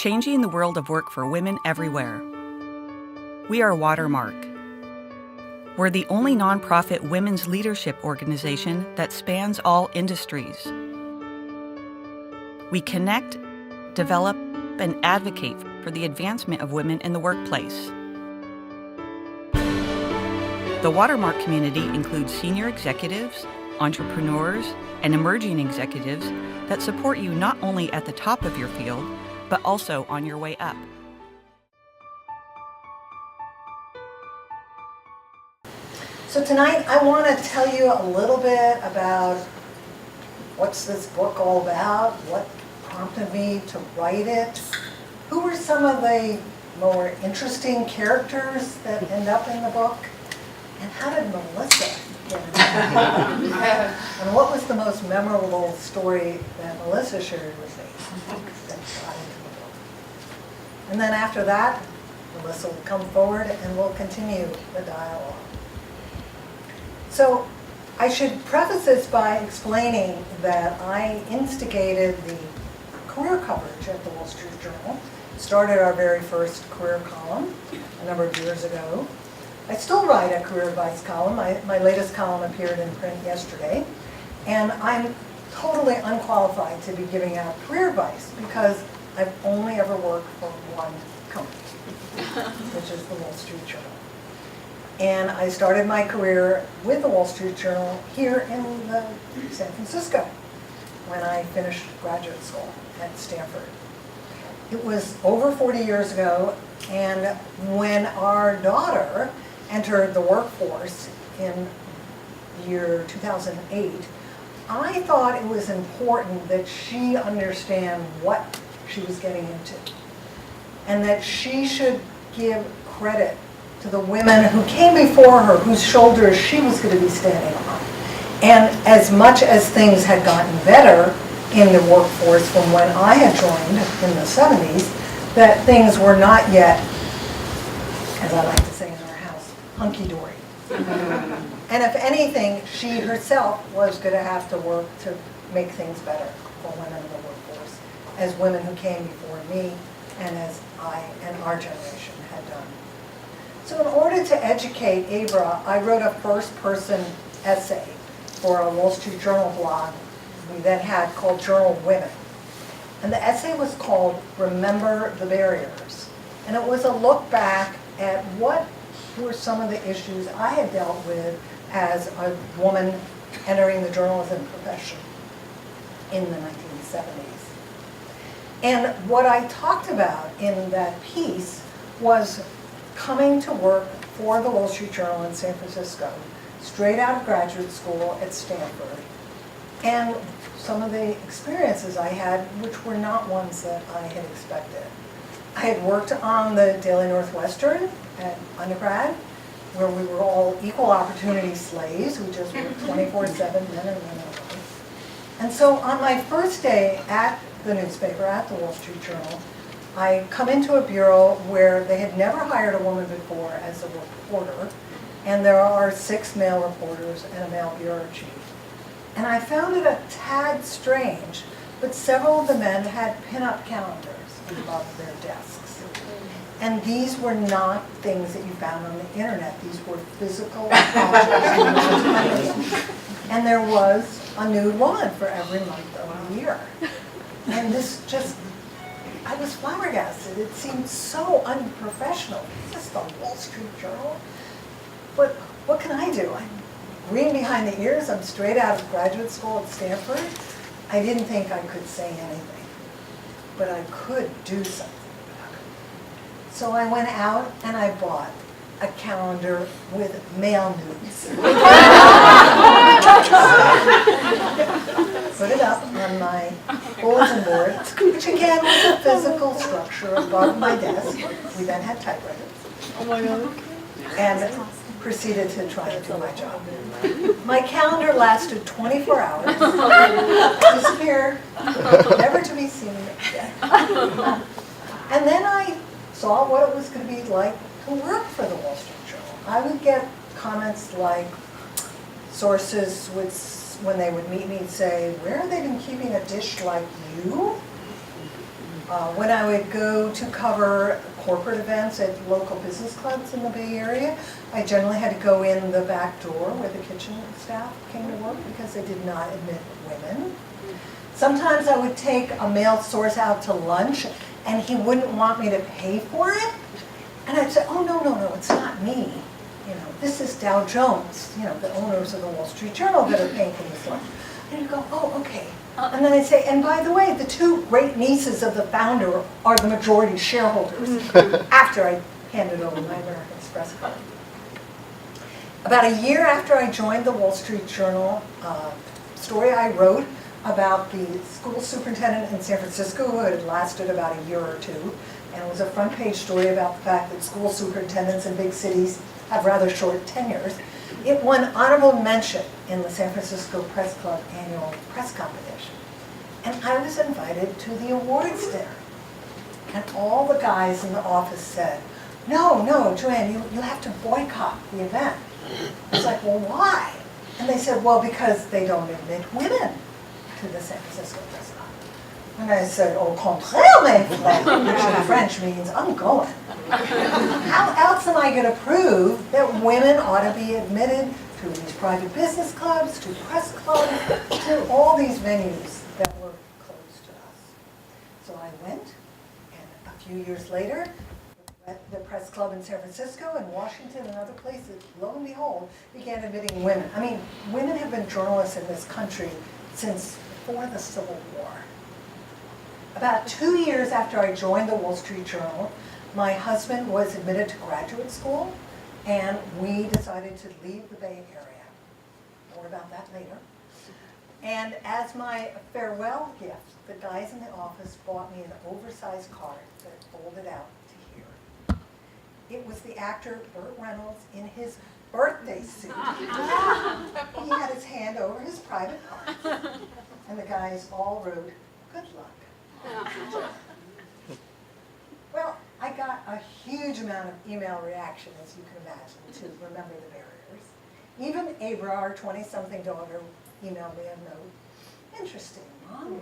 changing the world of work for women everywhere. We are Watermark. We're the only nonprofit women's leadership organization that spans all industries. We connect, develop, and advocate for the advancement of women in the workplace. The Watermark community includes senior executives, entrepreneurs, and emerging executives that support you not only at the top of your field, but also on your way up. So tonight I want to tell you a little bit about what's this book all about, what prompted me to write it, who were some of the more interesting characters that end up in the book, and how did Melissa get in it? And what was the most memorable story that Melissa shared with me that got into the book? And then after that, Melissa will come forward and we'll continue the dialogue. So I should preface this by explaining that I instigated the career coverage at the Wall Street Journal, started our very first career column a number of years ago. I still write a career advice column. My latest column appeared in print yesterday, and I'm totally unqualified to be giving out career advice because I've only ever worked for one company, which is the Wall Street Journal. And I started my career with the Wall Street Journal here in San Francisco when I finished graduate school at Stanford. It was over 40 years ago, and when our daughter entered the workforce in the year 2008, I thought it was important that she understand what she was getting into, and that she should give credit to the women who came before her, whose shoulders she was going to be standing on. And as much as things had gotten better in the workforce from when I had joined in the 70s, that things were not yet, as I like to say in our house, hunky-dory. And if anything, she herself was going to have to work to make things better for women in the workforce, as women who came before me and as I and our generation had done. So in order to educate Abra, I wrote a first-person essay for a Wall Street Journal blog we then had called Journal Women. And the essay was called Remember the Barriers. And it was a look back at what were some of the issues I had dealt with as a woman entering the journalism profession in the 1970s. And what I talked about in that piece was coming to work for the Wall Street Journal in San Francisco, straight out of graduate school at Stanford, and some of the experiences I had, which were not ones that I had expected. I had worked on the Daily Northwestern at undergrad, where we were all equal opportunity slaves. We just worked 24/7, men and women alike. And so on my first day at the newspaper, at the Wall Street Journal, I come into a bureau where they had never hired a woman before as a reporter, and there are 6 male reporters and a male bureau chief. And I found it a tad strange, but several of the men had pin-up calendars above their desks. And these were not things that you found on the internet. These were physical objects. And there was a nude woman for every month of the year. And this just, I was flabbergasted. It seemed so unprofessional. Is this the Wall Street Journal? But what can I do? I'm green behind the ears. I'm straight out of graduate school at Stanford. I didn't think I could say anything, but I could do something about it. So I went out and I bought a calendar with male nudes. Put it up on my bulletin board, which again was a physical structure above my desk. We then had typewriters. Oh my God. And proceeded to try to do my job. My calendar lasted 24 hours, disappeared, never to be seen again. And then I saw what it was going to be like to work for the Wall Street Journal. I would get comments like, sources would, when they would meet me, say, where have they been keeping a dish like you? When I would go to cover corporate events at local business clubs in the Bay Area, I generally had to go in the back door where the kitchen staff came to work because they did not admit women. Sometimes I would take a male source out to lunch and he wouldn't want me to pay for it. And I'd say, oh, no, it's not me. This is Dow Jones, the owners of the Wall Street Journal that are paying for this lunch. And you'd go, oh, okay. And then I'd say, and by the way, the two great nieces of the founder are the majority shareholders, after I handed over my American Express card. About a year after I joined the Wall Street Journal, story I wrote about the school superintendent in San Francisco who had lasted about a year or two. And it was a front page story about the fact that school superintendents in big cities have rather short tenures. It won honorable mention in the San Francisco Press Club annual press competition. And I was invited to the awards dinner. And all the guys in the office said, no, Joann, you have to boycott the event. I was like, well, why? And they said, well, because they don't admit women to the San Francisco Press Club. And I said, au contraire, mes frères, which in French means, I'm going. How else am I going to prove that women ought to be admitted to these private business clubs, to press clubs, to all these venues that were closed to us? So I went, and a few years later, the press club in San Francisco and Washington and other places, lo and behold, began admitting women. I mean, women have been journalists in this country since before the Civil War. About 2 years after I joined the Wall Street Journal, my husband was admitted to graduate school, and we decided to leave the Bay Area. More about that later. And as my farewell gift, the guys in the office bought me an oversized card that folded out to here. It was the actor Burt Reynolds in his birthday suit. He had his hand over his private card. And the guys all wrote, good luck. Well, I got a huge amount of email reaction, as you can imagine, to remember the barriers. Even Abra, our 20-something daughter, emailed me a note. Interesting, Mom.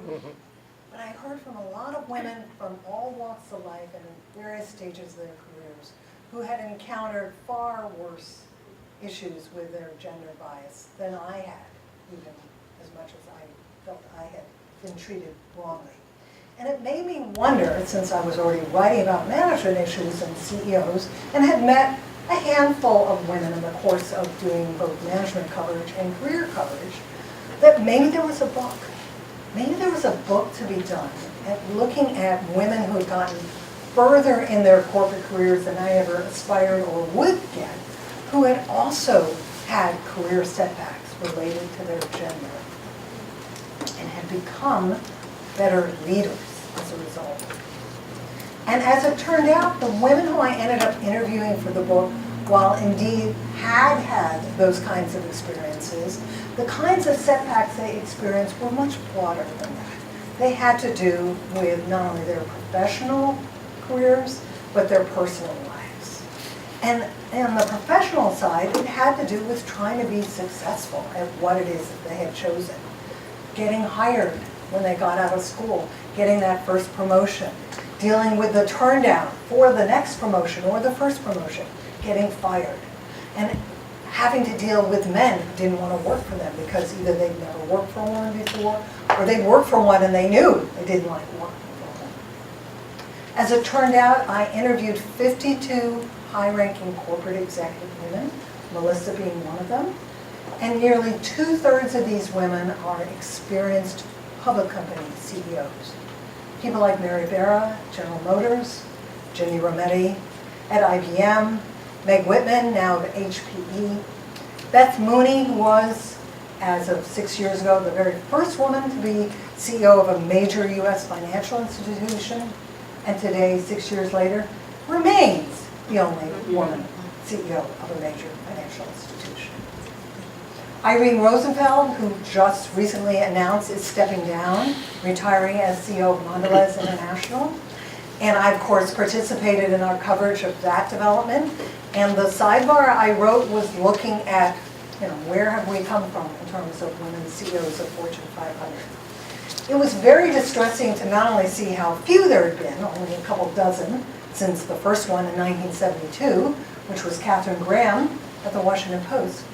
But I heard from a lot of women from all walks of life and in various stages of their careers who had encountered far worse issues with their gender bias than I had, even as much as I felt I had been treated wrongly. And it made me wonder, since I was already writing about management issues and CEOs, and had met a handful of women in the course of doing both management coverage and career coverage, that maybe there was a book. Maybe there was a book to be done at looking at women who had gotten further in their corporate careers than I ever aspired or would get, who had also had career setbacks related to their gender and had become better leaders as a result. And as it turned out, the women who I ended up interviewing for the book, while indeed had those kinds of experiences, the kinds of setbacks they experienced were much broader than that. They had to do with not only their professional careers, but their personal lives. And on the professional side, it had to do with trying to be successful at what it is that they had chosen. Getting hired when they got out of school, getting that first promotion, dealing with the turn down for the next promotion or the first promotion, getting fired, and having to deal with men who didn't want to work for them because either they'd never worked for a woman before, or they'd worked for one and they knew they didn't like working for one. As it turned out, I interviewed 52 high-ranking corporate executive women, Melissa being one of them, and nearly 2/3 of these women are experienced public company CEOs. People like Mary Barra, General Motors, Ginny Rometty at IBM, Meg Whitman, now of HPE, Beth Mooney, who was, as of 6 years ago, the very first woman to be CEO of a major US financial institution, and today, 6 years later, remains the only woman CEO of a major financial institution. Irene Rosenfeld, who just recently announced is stepping down, retiring as CEO of Mondelez International. And I, of course, participated in our coverage of that development. And the sidebar I wrote was looking at, where have we come from in terms of women CEOs of Fortune 500. It was very distressing to not only see how few there had been, only a couple dozen, since the first one in 1972, which was Katharine Graham at the Washington Post.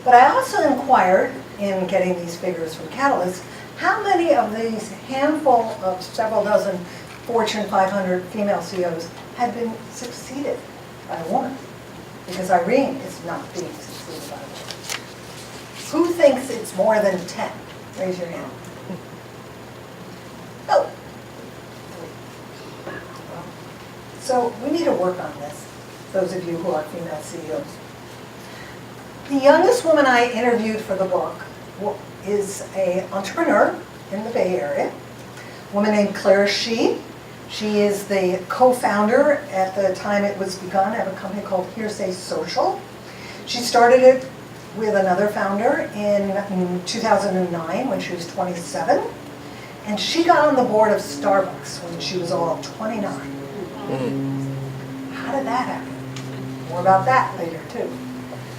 But I also inquired, in getting these figures from Catalyst, how many of these handful of several dozen Fortune 500 female CEOs had been succeeded by a woman? Because Irene is not being succeeded by a woman. Who thinks it's more than 10? Raise your hand. Oh. So we need to work on this, those of you who are female CEOs. The youngest woman I interviewed for the book is an entrepreneur in the Bay Area, a woman named Claire Shih. She is the co-founder, at the time it was begun, of a company called Hearsay Social. She started it with another founder in 2009 when she was 27. And she got on the board of Starbucks when she was all 29. How did that happen? More about that later, too.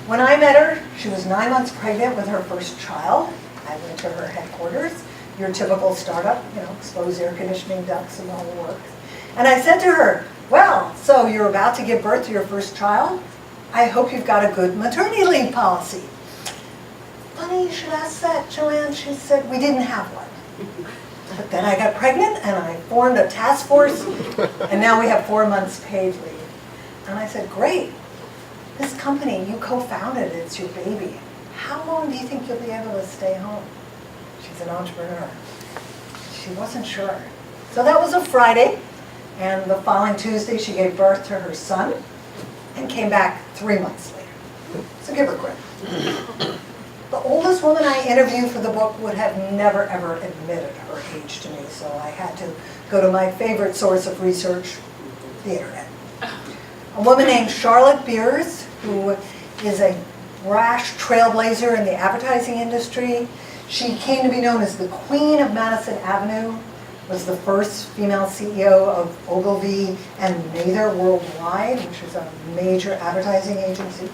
When I met her, she was 9 months pregnant with her first child. I went to her headquarters, your typical startup, exposed air conditioning ducts and the whole works. And I said to her, well, so you're about to give birth to your first child? I hope you've got a good maternity leave policy. Funny you should ask that, Joann. She said, we didn't have one. But then I got pregnant and I formed a task force, and now we have 4 months paid leave. And I said, great. This company, you co-founded it, it's your baby. How long do you think you'll be able to stay home? She's an entrepreneur. She wasn't sure. So that was a Friday, and the following Tuesday she gave birth to her son and came back 3 months later. So give her credit. The oldest woman I interviewed for the book would have never ever admitted her age to me, so I had to go to my favorite source of research, the internet. A woman named Charlotte Beers, who is a brash trailblazer in the advertising industry. She came to be known as the Queen of Madison Avenue, was the first female CEO of Ogilvy and Mather Worldwide, which is a major advertising agency.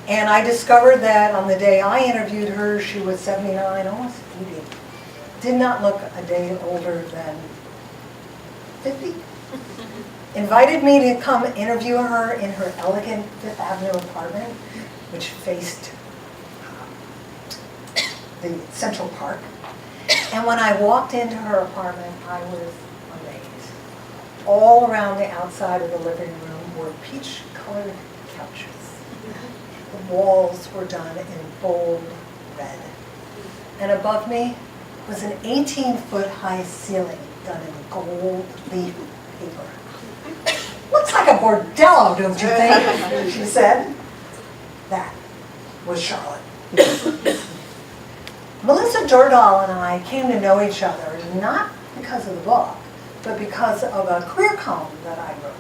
And I discovered that on the day I interviewed her, she was 79, almost 80. Did not look a day older than 50. Invited me to come interview her in her elegant Fifth Avenue apartment, which faced the Central Park. And when I walked into her apartment, I was amazed. All around the outside of the living room were peach-colored couches. The walls were done in bold red. And above me was an 18-foot-high ceiling done in gold leaf paper. Looks like a bordello, don't you think? She said. That was Charlotte. Melissa Dyrdahl and I came to know each other not because of the book, but because of a career column that I wrote.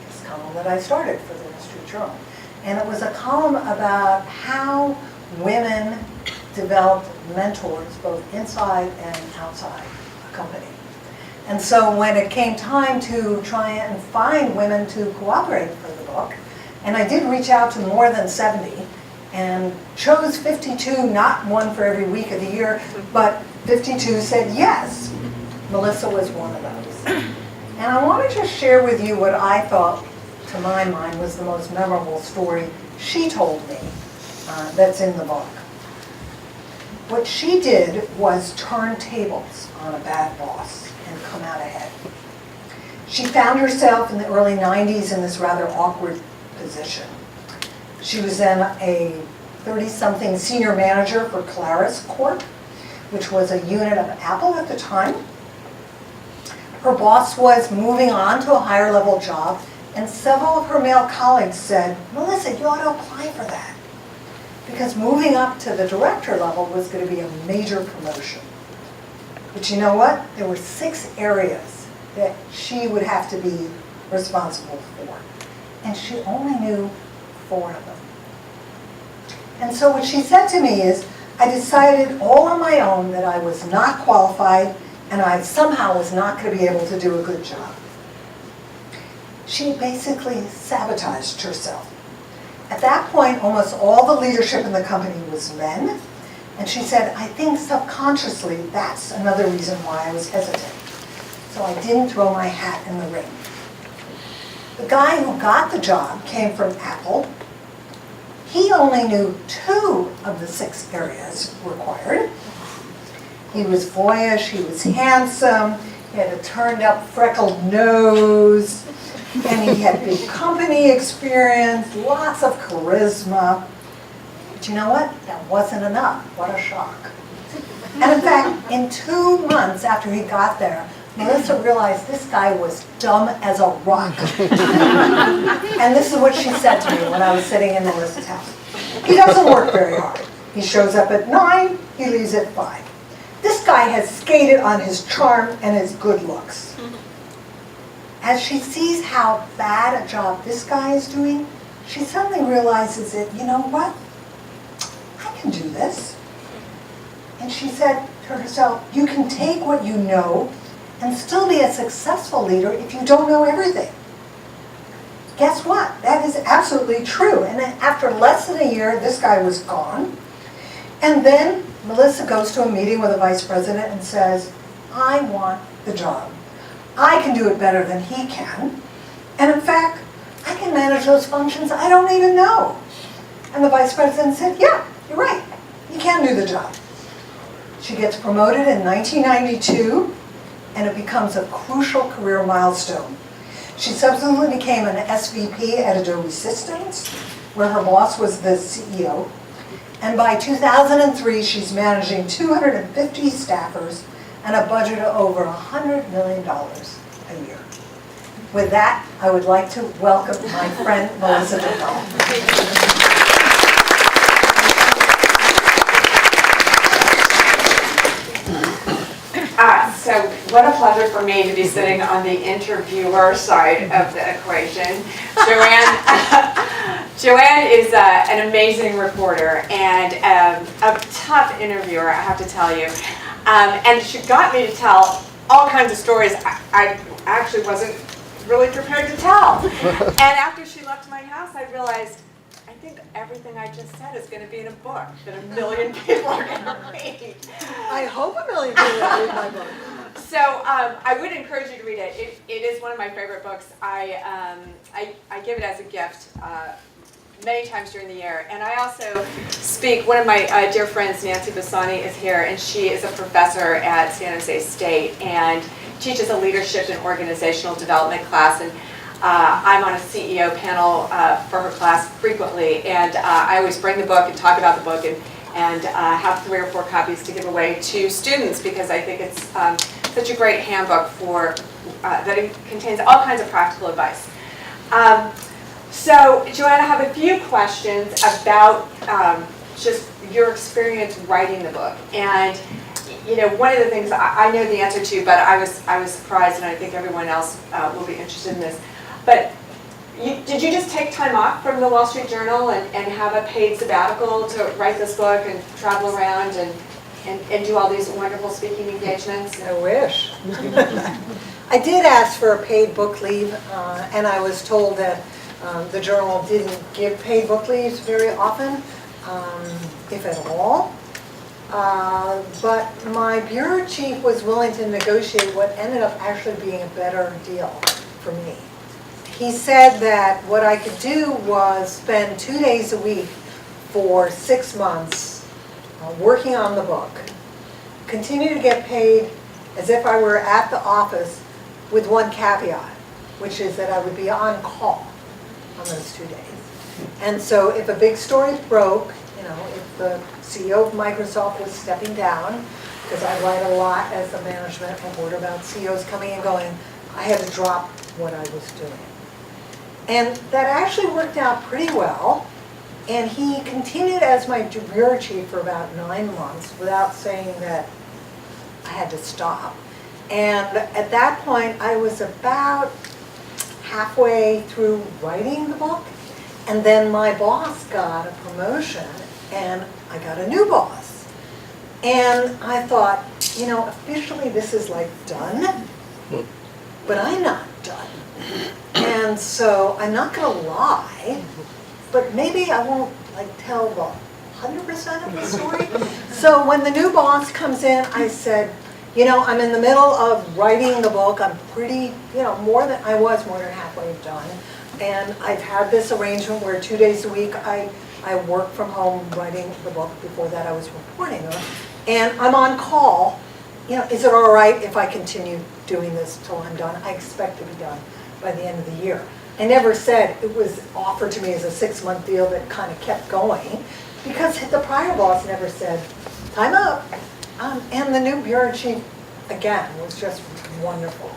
This column that I started for the Wall Street Journal. And it was a column about how women developed mentors both inside and outside a company. And so when it came time to try and find women to cooperate for the book, and I did reach out to more than 70, and chose 52, not one for every week of the year, but 52 said yes. Melissa was one of those. And I wanted to share with you what I thought, to my mind, was the most memorable story she told me that's in the book. What she did was turn tables on a bad boss and come out ahead. She found herself in the early 90s in this rather awkward position. She was then a 30-something senior manager for Claris Corp, which was a unit of Apple at the time. Her boss was moving on to a higher level job, and several of her male colleagues said, Melissa, you ought to apply for that. Because moving up to the director level was going to be a major promotion. But you know what? There were 6 areas that she would have to be responsible for. And she only knew 4 of them. And so what she said to me is, I decided all on my own that I was not qualified and I somehow was not going to be able to do a good job. She basically sabotaged herself. At that point, almost all the leadership in the company was men, And she said, I think subconsciously that's another reason why I was hesitant. So I didn't throw my hat in the ring. The guy who got the job came from Apple. He only knew 2 of the 6 areas required. He was boyish, he was handsome, he had a turned up freckled nose, and he had big company experience, lots of charisma. But you know what? That wasn't enough. What a shock. And in fact, in 2 months after he got there, Melissa realized this guy was dumb as a rock. And this is what she said to me when I was sitting in Melissa's house. He doesn't work very hard. He shows up at 9, he leaves at 5. This guy has skated on his charm and his good looks. As she sees how bad a job this guy is doing, she suddenly realizes that, you know what? I can do this. And she said to herself, you can take what you know and still be a successful leader if you don't know everything. Guess what? That is absolutely true. And then after less than a year, this guy was gone. And then Melissa goes to a meeting with the vice president and says, I want the job. I can do it better than he can. And in fact, I can manage those functions I don't even know. And the vice president said, yeah, you're right. You can do the job. She gets promoted in 1992, and it becomes a crucial career milestone. She subsequently became an SVP at Adobe Systems, where her boss was the CEO. And by 2003, she's managing 250 staffers and a budget of over $100 million a year. With that, I would like to welcome my friend Melissa Dyrdahl. So what a pleasure for me to be sitting on the interviewer side of the equation. Joann is an amazing reporter and a tough interviewer, I have to tell you. And she got me to tell all kinds of stories I actually wasn't really prepared to tell. And after she left my house, I realized, I think everything I just said is going to be in a book that 1 million people are going to read. I hope 1 million people read my book. So I would encourage you to read it. It is one of my favorite books. I give it as a gift many times during the year. And I also speak, one of my dear friends, Nancy Bassani, is here, and she is a professor at San Jose State and teaches a leadership and organizational development class. And I'm on a CEO panel for her class frequently, and I always bring the book and talk about the book and have 3 or 4 copies to give away to students because I think it's such a great handbook for that it contains all kinds of practical advice. So, Joann, I have a few questions about just your experience writing the book. And you know, one of the things I know the answer to, but I was surprised, and I think everyone else will be interested in this. But did you just take time off from the Wall Street Journal and have a paid sabbatical to write this book and travel around and do all these wonderful speaking engagements? I wish. I did ask for a paid book leave, and I was told that the journal didn't give paid book leaves very often, if at all. But my bureau chief was willing to negotiate what ended up actually being a better deal for me. He said that what I could do was spend 2 days a week for 6 months working on the book, continue to get paid as if I were at the office, with one caveat, which is that I would be on call on those 2 days. And so if a big story broke, you know, if the CEO of Microsoft was stepping down, because I write a lot as a management report about CEOs coming and going, I had to drop what I was doing. And that actually worked out pretty well. And he continued as my bureau chief for about 9 months without saying that I had to stop. And at that point, I was about halfway through writing the book. And then my boss got a promotion, and I got a new boss. And I thought, you know, officially this is like done, but I'm not done. And so I'm not going to lie, but maybe I won't like tell the 100% of the story. So when the new boss comes in, I said, you know, I'm in the middle of writing the book. I'm pretty, you know, more than halfway done. And I've had this arrangement where 2 days a week I work from home writing the book. Before that I was reporting on it. And I'm on call. You know, is it all right if I continue doing this till I'm done? I expect to be done by the end of the year. I never said it was offered to me as a 6-month deal that kind of kept going, because the prior boss never said, time up. And the new bureau chief, again, was just wonderful.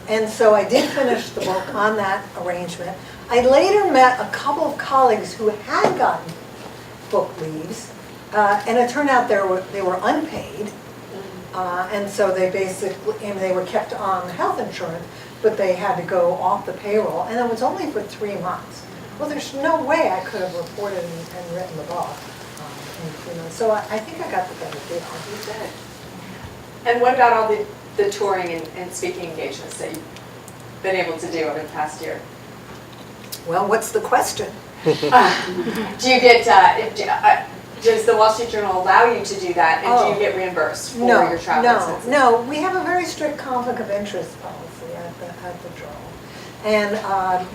And so I did finish the book on that arrangement. I later met a couple of colleagues who had gotten book leaves, and it turned out they were unpaid. And so they basically, and they were kept on health insurance, but they had to go off the payroll, and it was only for 3 months. Well, there's no way I could have reported and written the book in 3 months. So I think I got the better deal. You did. And what about all the touring and speaking engagements that you've been able to do over the past year? Well, what's the question? Do you get, does the Wall Street Journal allow you to do that, and do you get reimbursed for your travel expenses? No, we have a very strict conflict of interest policy at the Journal. And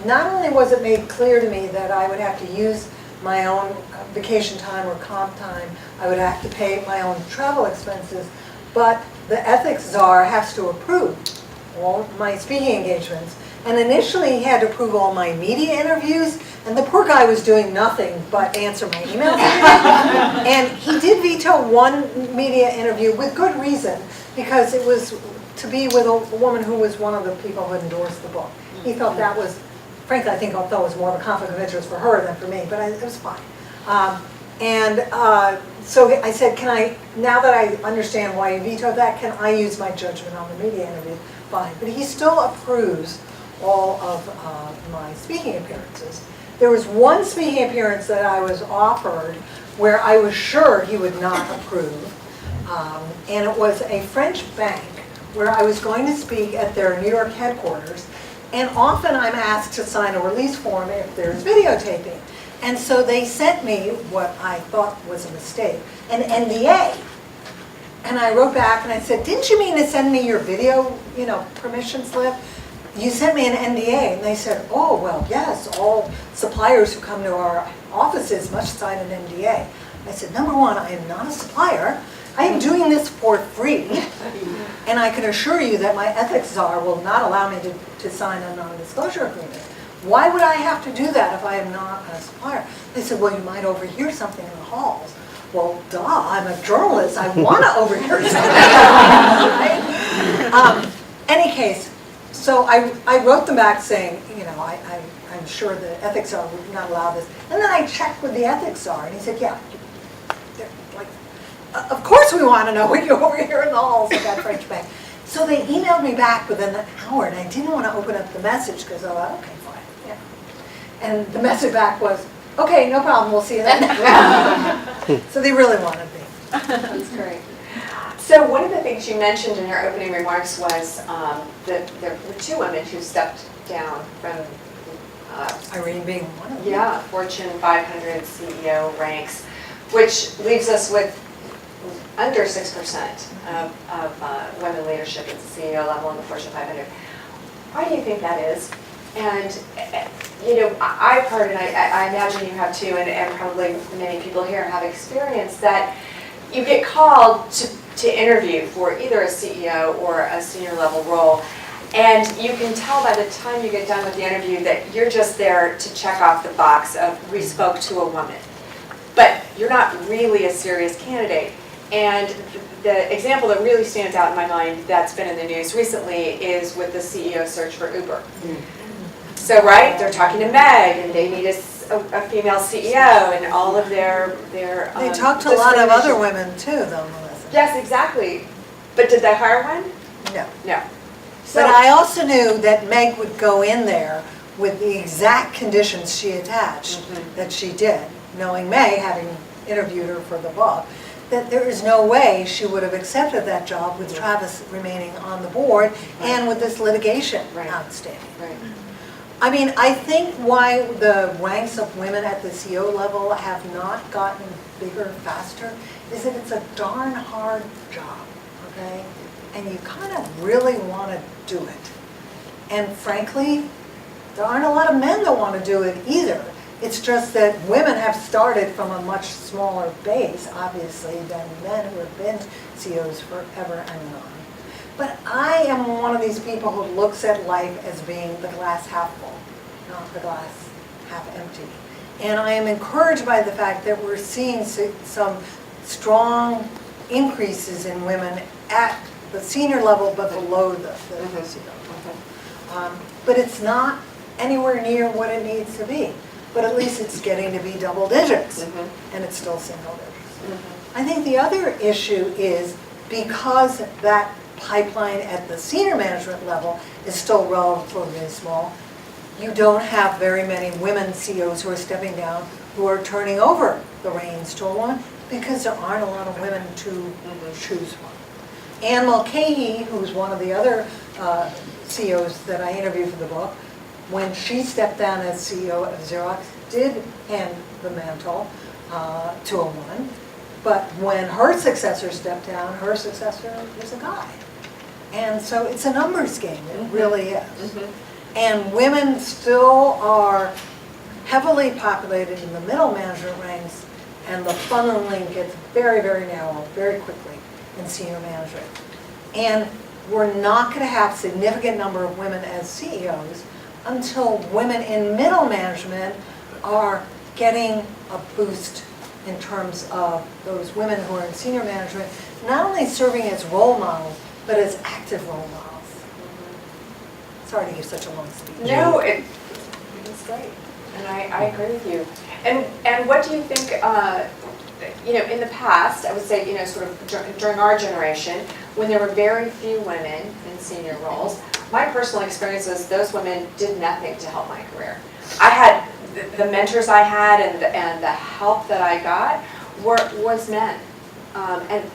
not only was it made clear to me that I would have to use my own vacation time or comp time, I would have to pay my own travel expenses, but the ethics czar has to approve all my speaking engagements. And initially he had to approve all my media interviews, and the poor guy was doing nothing but answer my emails. And he did veto one media interview with good reason, because it was to be with a woman who was one of the people who endorsed the book. He thought that was, frankly, I think it was more of a conflict of interest for her than for me, but it was fine. So I said, can I, now that I understand why you vetoed that, can I use my judgment on the media interview? Fine. But he still approves all of my speaking appearances. There was one speaking appearance that I was offered where I was sure he would not approve, and it was a French bank where I was going to speak at their New York headquarters, and often I'm asked to sign a release form if there's videotaping. And so they sent me what I thought was a mistake, an NDA. And I wrote back and I said, didn't you mean to send me your video, permission slip? You sent me an NDA. And they said, oh, well, yes, all suppliers who come to our offices must sign an NDA. I said, number one, I am not a supplier. I am doing this for free. And I can assure you that my ethics czar will not allow me to sign a non-disclosure agreement. Why would I have to do that if I am not a supplier? They said, well, you might overhear something in the halls. Well, duh, I'm a journalist. I want to overhear something. Any case, so I wrote them back saying, I'm sure the ethics czar would not allow this. And then I checked with the ethics czar, and he said, yeah, of course we want to know what you overhear in the halls of that French bank. So they emailed me back within an hour, and I didn't want to open up the message because I thought, okay, fine. Yeah. And the message back was, okay, no problem, we'll see you then. So they really wanted me. That's great. So one of the things you mentioned in your opening remarks was that there were two women who stepped down from Irene being one of them. Yeah, Fortune 500 CEO ranks, which leaves us with under 6% of women leadership at the CEO level in the Fortune 500. Why do you think that is? And, I've heard, and I imagine you have too, and probably many people here have experienced that you get called to interview for either a CEO or a senior level role, and you can tell by the time you get done with the interview that you're just there to check off the box of we spoke to a woman. But you're not really a serious candidate. And the example that really stands out in my mind that's been in the news recently is with the CEO search for Uber. So, right, they're talking to Meg, and they need a female CEO, and all of their They talked to a lot of other women too, though, Melissa. Yes, exactly. But did they hire one? No. No. So, But I also knew that Meg would go in there with the exact conditions she attached that she did, knowing Meg, having interviewed her for the book, that there is no way she would have accepted that job with Travis remaining on the board and with this litigation outstanding. Right. I mean, I think why the ranks of women at the CO level have not gotten bigger faster is that it's a darn hard job, okay? And you kind of really want to do it. And frankly, there aren't a lot of men that want to do it either. It's just that women have started from a much smaller base, obviously, than men who have been COs forever and on. But I am one of these people who looks at life as being the glass half full, not the glass half empty. And I am encouraged by the fact that we're seeing some strong increases in women at the senior level, but below the CO level. But it's not anywhere near what it needs to be. But at least it's getting to be double digits, and it's still single digits. I think the other issue is because that pipeline at the senior management level is still relatively small, you don't have very many women COs who are stepping down, who are turning over the reins to a woman, because there aren't a lot of women to choose from. Anne Mulcahy, who's one of the other COs that I interviewed for the book, when she stepped down as CEO of Xerox, did hand the mantle to a woman. But when her successor stepped down, her successor was a guy. And so it's a numbers game, it really is. And women still are heavily populated in the middle management ranks, and the funneling gets very, very narrow very quickly in senior management. And we're not going to have significant number of women as CEOs until women in middle management are getting a boost in terms of those women who are in senior management, not only serving as role models, but as active role models. Sorry to give such a long speech. No, it's great, and I agree with you. And what do you think? In the past, I would say, sort of during our generation, when there were very few women in senior roles, my personal experience is those women did nothing to help my career. I had the mentors I had and the help that I got was men, and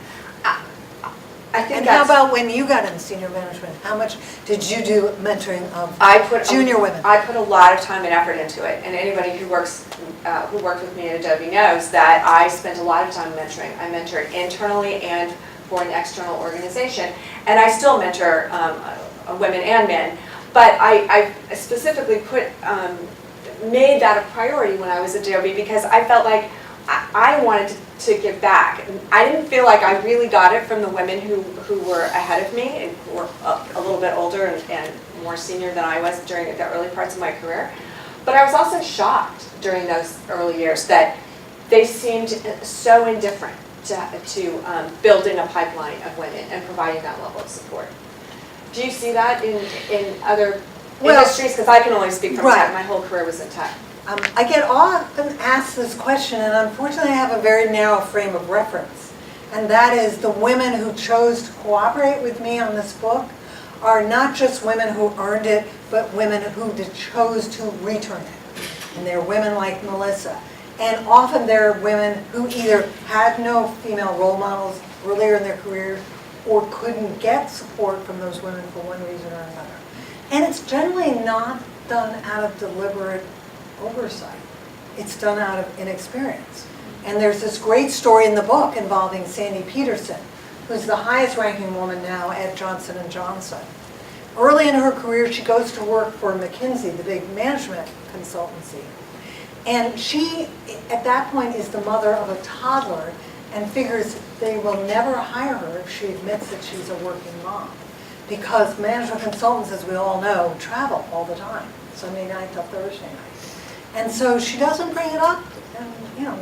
I think. And how about when you got in senior management? How much did you do mentoring of junior women? I put a lot of time and effort into it, and anybody who worked with me at Adobe knows that I spent a lot of time mentoring. I mentored internally and for an external organization, and I still mentor women and men. But I specifically made that a priority when I was at Adobe because I felt like I wanted to give back. I didn't feel like I really got it from the women who were ahead of me and who were a little bit older and more senior than I was during the early parts of my career. But I was also shocked during those early years that they seemed so indifferent to building a pipeline of women and providing that level of support. Do you see that in other industries? Because I can only speak from tech. My whole career was in tech. I get often asked this question, and unfortunately I have a very narrow frame of reference. And that is the women who chose to cooperate with me on this book are not just women who earned it, but women who chose to return it. And they're women like Melissa. And often they're women who either had no female role models earlier in their careers or couldn't get support from those women for one reason or another. And it's generally not done out of deliberate oversight. It's done out of inexperience. And there's this great story in the book involving Sandy Peterson, who's the highest ranking woman now at Johnson & Johnson. Early in her career, she goes to work for McKinsey, the big management consultancy. And she, at that point, is the mother of a toddler and figures they will never hire her if she admits that she's a working mom. Because management consultants, as we all know, travel all the time, Sunday night to Thursday night. And so she doesn't bring it up, and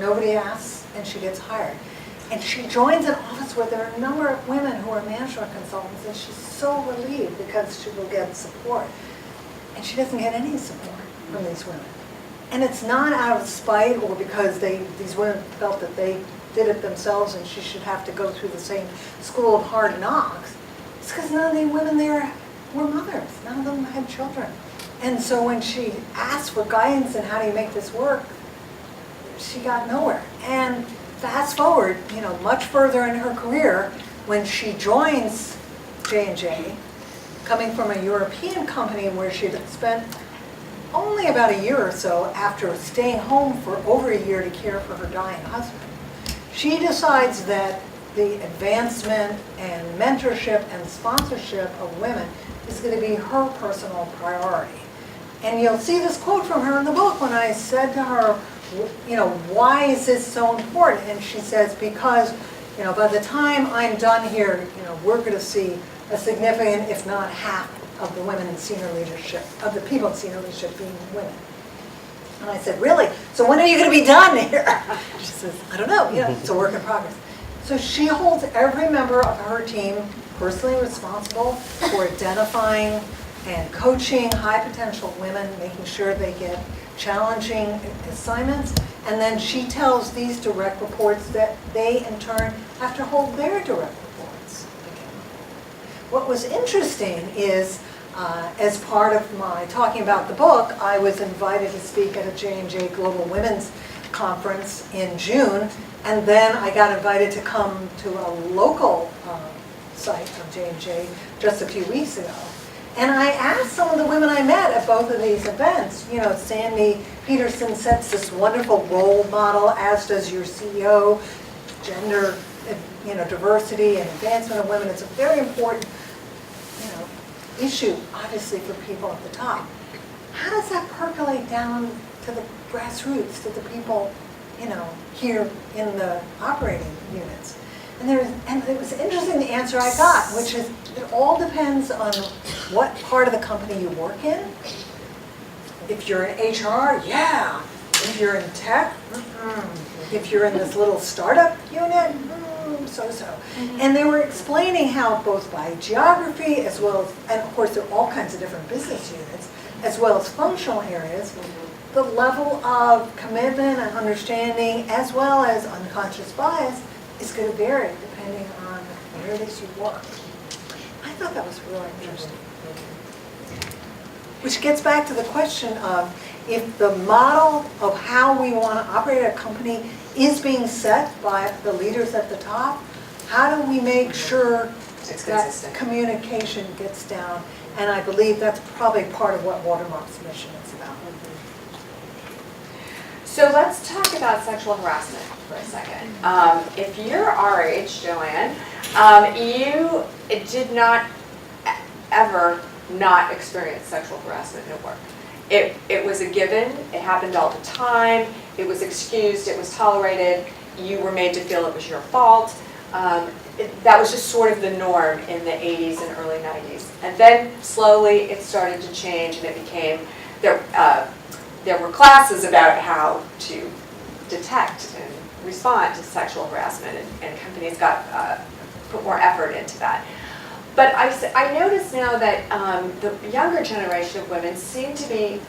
nobody asks, and she gets hired. And she joins an office where there are a number of women who are management consultants, and she's so relieved because she will get support. And she doesn't get any support from these women. And it's not out of spite or because these women felt that they did it themselves and she should have to go through the same school of hard knocks. It's because none of the women there were mothers. None of them had children. And so when she asked for guidance on how do you make this work, she got nowhere. And fast forward, much further in her career, when she joins J&J, coming from a European company where she'd spent only about a year or so after staying home for over a year to care for her dying husband, she decides that the advancement and mentorship and sponsorship of women is going to be her personal priority. And you'll see this quote from her in the book when I said to her, why is this so important? And she says, because, by the time I'm done here, we're going to see a significant, if not half, of the women in senior leadership, of the people in senior leadership being women. And I said, really? So when are you going to be done here? She says, I don't know, it's a work in progress. So she holds every member of her team personally responsible for identifying and coaching high potential women, making sure they get challenging assignments, and then she tells these direct reports that they in turn have to hold their direct reports accountable. What was interesting is, as part of my talking about the book, I was invited to speak at a J&J Global Women's Conference in June, and then I got invited to come to a local site of J&J just a few weeks ago. And I asked some of the women I met at both of these events, Sandy Peterson sets this wonderful role model, as does your CEO, gender, diversity and advancement of women. It's a very important, issue, obviously, for people at the top. How does that percolate down to the grassroots, to the people, here in the operating units? And it was interesting the answer I got, which is it all depends on what part of the company you work in. If you're in HR, yeah. If you're in tech, if you're in this little startup unit, so-so. And they were explaining how both by geography as well as, and of course there are all kinds of different business units, as well as functional areas, the level of commitment and understanding as well as unconscious bias is going to vary depending on where it is you work. I thought that was really interesting. Which gets back to the question of if the model of how we want to operate a company is being set by the leaders at the top, how do we make sure that communication gets down? And I believe that's probably part of what Watermark's mission is about. So let's talk about sexual harassment for a second. If you're our age, Joann, you did not ever not experience sexual harassment at work. It was a given. It happened all the time. It was excused. It was tolerated. You were made to feel it was your fault. That was just sort of the norm in the 80s and early 90s. And then slowly it started to change, and it became there were classes about how to detect and respond to sexual harassment, and companies got put more effort into that. But I notice now that the younger generation of women seem to be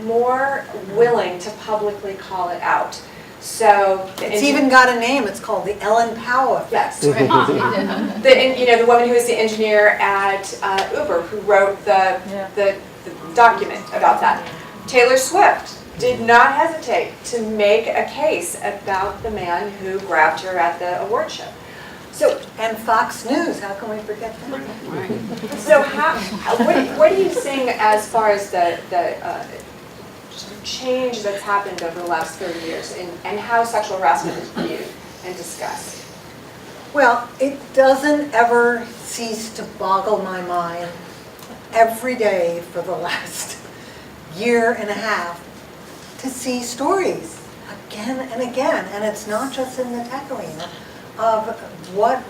more willing to publicly call it out. So it's even got a name. It's called the Ellen Powell effect. Yes. The woman who is the engineer at Uber who wrote the document about that. Taylor Swift did not hesitate to make a case about the man who grabbed her at the award show. So, and Fox News, how can we forget that? Right. So what are you seeing as far as the change that's happened over the last 30 years and how sexual harassment is viewed and discussed? Well, it doesn't ever cease to boggle my mind every day for the last year and a half to see stories again and again, and it's not just in the tech arena, of what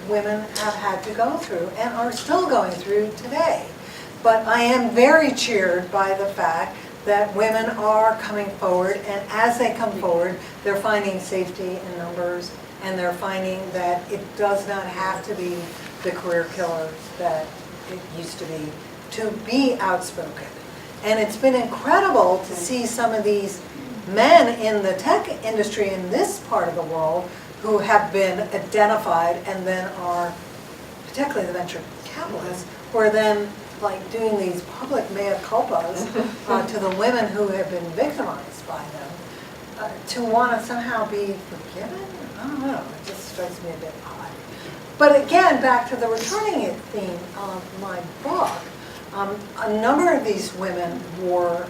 women have had to go through and are still going through today. But I am very cheered by the fact that women are coming forward, and as they come forward, they're finding safety in numbers, and they're finding that it does not have to be the career killer that it used to be outspoken. And it's been incredible to see some of these men in the tech industry in this part of the world who have been identified and then are, particularly the venture capitalists, who are then like doing these public mea culpas to the women who have been victimized by them, to want to somehow be forgiven? I don't know, it just strikes me a bit odd. But again, back to the returning it theme of my book, A number of these women were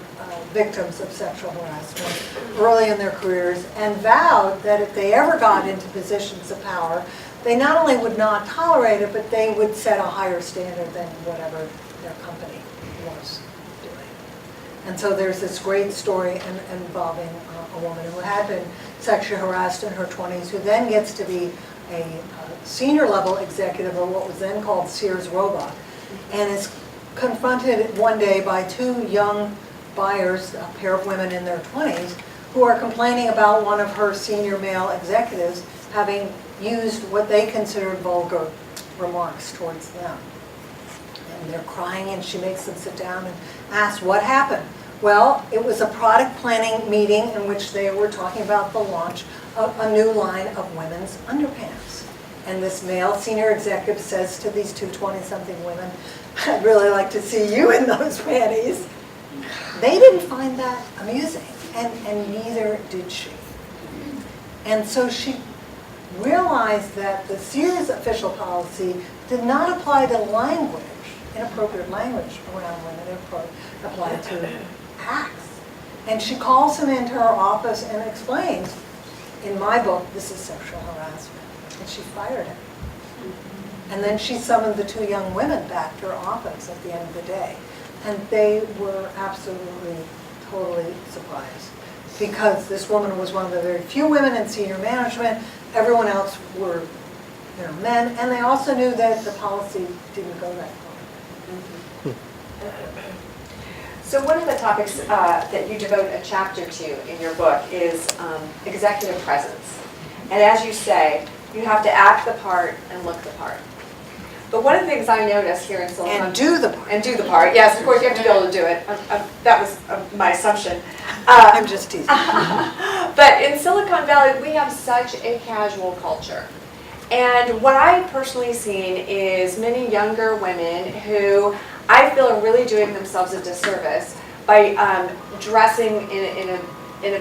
victims of sexual harassment early in their careers and vowed that if they ever got into positions of power, they not only would not tolerate it, but they would set a higher standard than whatever their company was doing. And so there's this great story involving a woman who had been sexually harassed in her 20s, who then gets to be a senior level executive of what was then called Sears Roebuck, and is confronted one day by two young buyers, a pair of women in their 20s, who are complaining about one of her senior male executives having used what they considered vulgar remarks towards them. And they're crying, and she makes them sit down and asks, what happened? Well, it was a product planning meeting in which they were talking about the launch of a new line of women's underpants. And this male senior executive says to these two 20-something women, I'd really like to see you in those panties. They didn't find that amusing, and neither did she. And so she realized that the Sears official policy did not apply to language, inappropriate language around women. It applied to acts. And she calls him into her office and explains, in my book, this is sexual harassment. And she fired him. And then she summoned the two young women back to her office at the end of the day. And they were absolutely, totally surprised. Because this woman was one of the very few women in senior management. Everyone else were men. And they also knew that the policy didn't go that far. So one of the topics that you devote a chapter to in your book is executive presence. And as you say, you have to act the part and look the part. But one of the things I noticed here in Silicon And do the part. And do the part. Yes, of course, you have to be able to do it. That was my assumption. I'm just teasing. But in Silicon Valley, we have such a casual culture. And what I've personally seen is many younger women who I feel are really doing themselves a disservice by dressing in a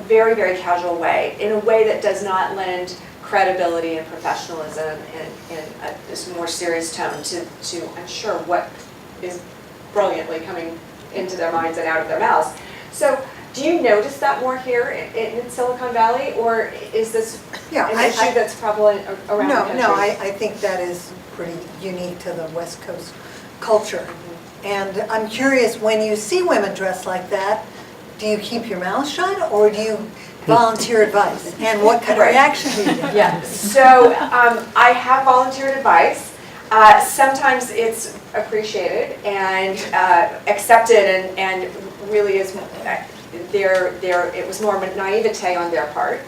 very, very casual way, in a way that does not lend credibility and professionalism and this more serious tone to ensure what is brilliantly coming into their minds and out of their mouths. So do you notice that more here in Silicon Valley, or is this an issue that's prevalent around the country? No, I think that is pretty unique to the West Coast culture. And I'm curious, when you see women dressed like that, do you keep your mouth shut, or do you volunteer advice? And what kind of reaction do you get? Yeah, so I have volunteered advice. Sometimes it's appreciated and accepted, and really is it was more naivete on their part.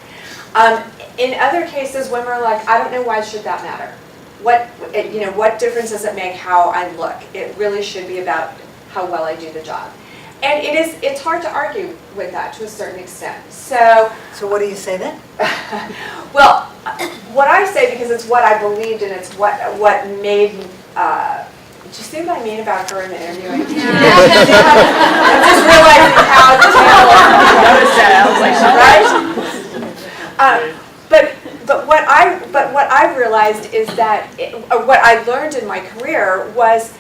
In other cases, women are like, I don't know, why should that matter? What difference does it make how I look? It really should be about how well I do the job. And it's hard to argue with that to a certain extent. So what do you say then? Well, what I say, because it's what I believed and it's what made me, do you see what I mean about her in the interview? I'm just realizing how the right? But what I realized is that what I learned in my career was,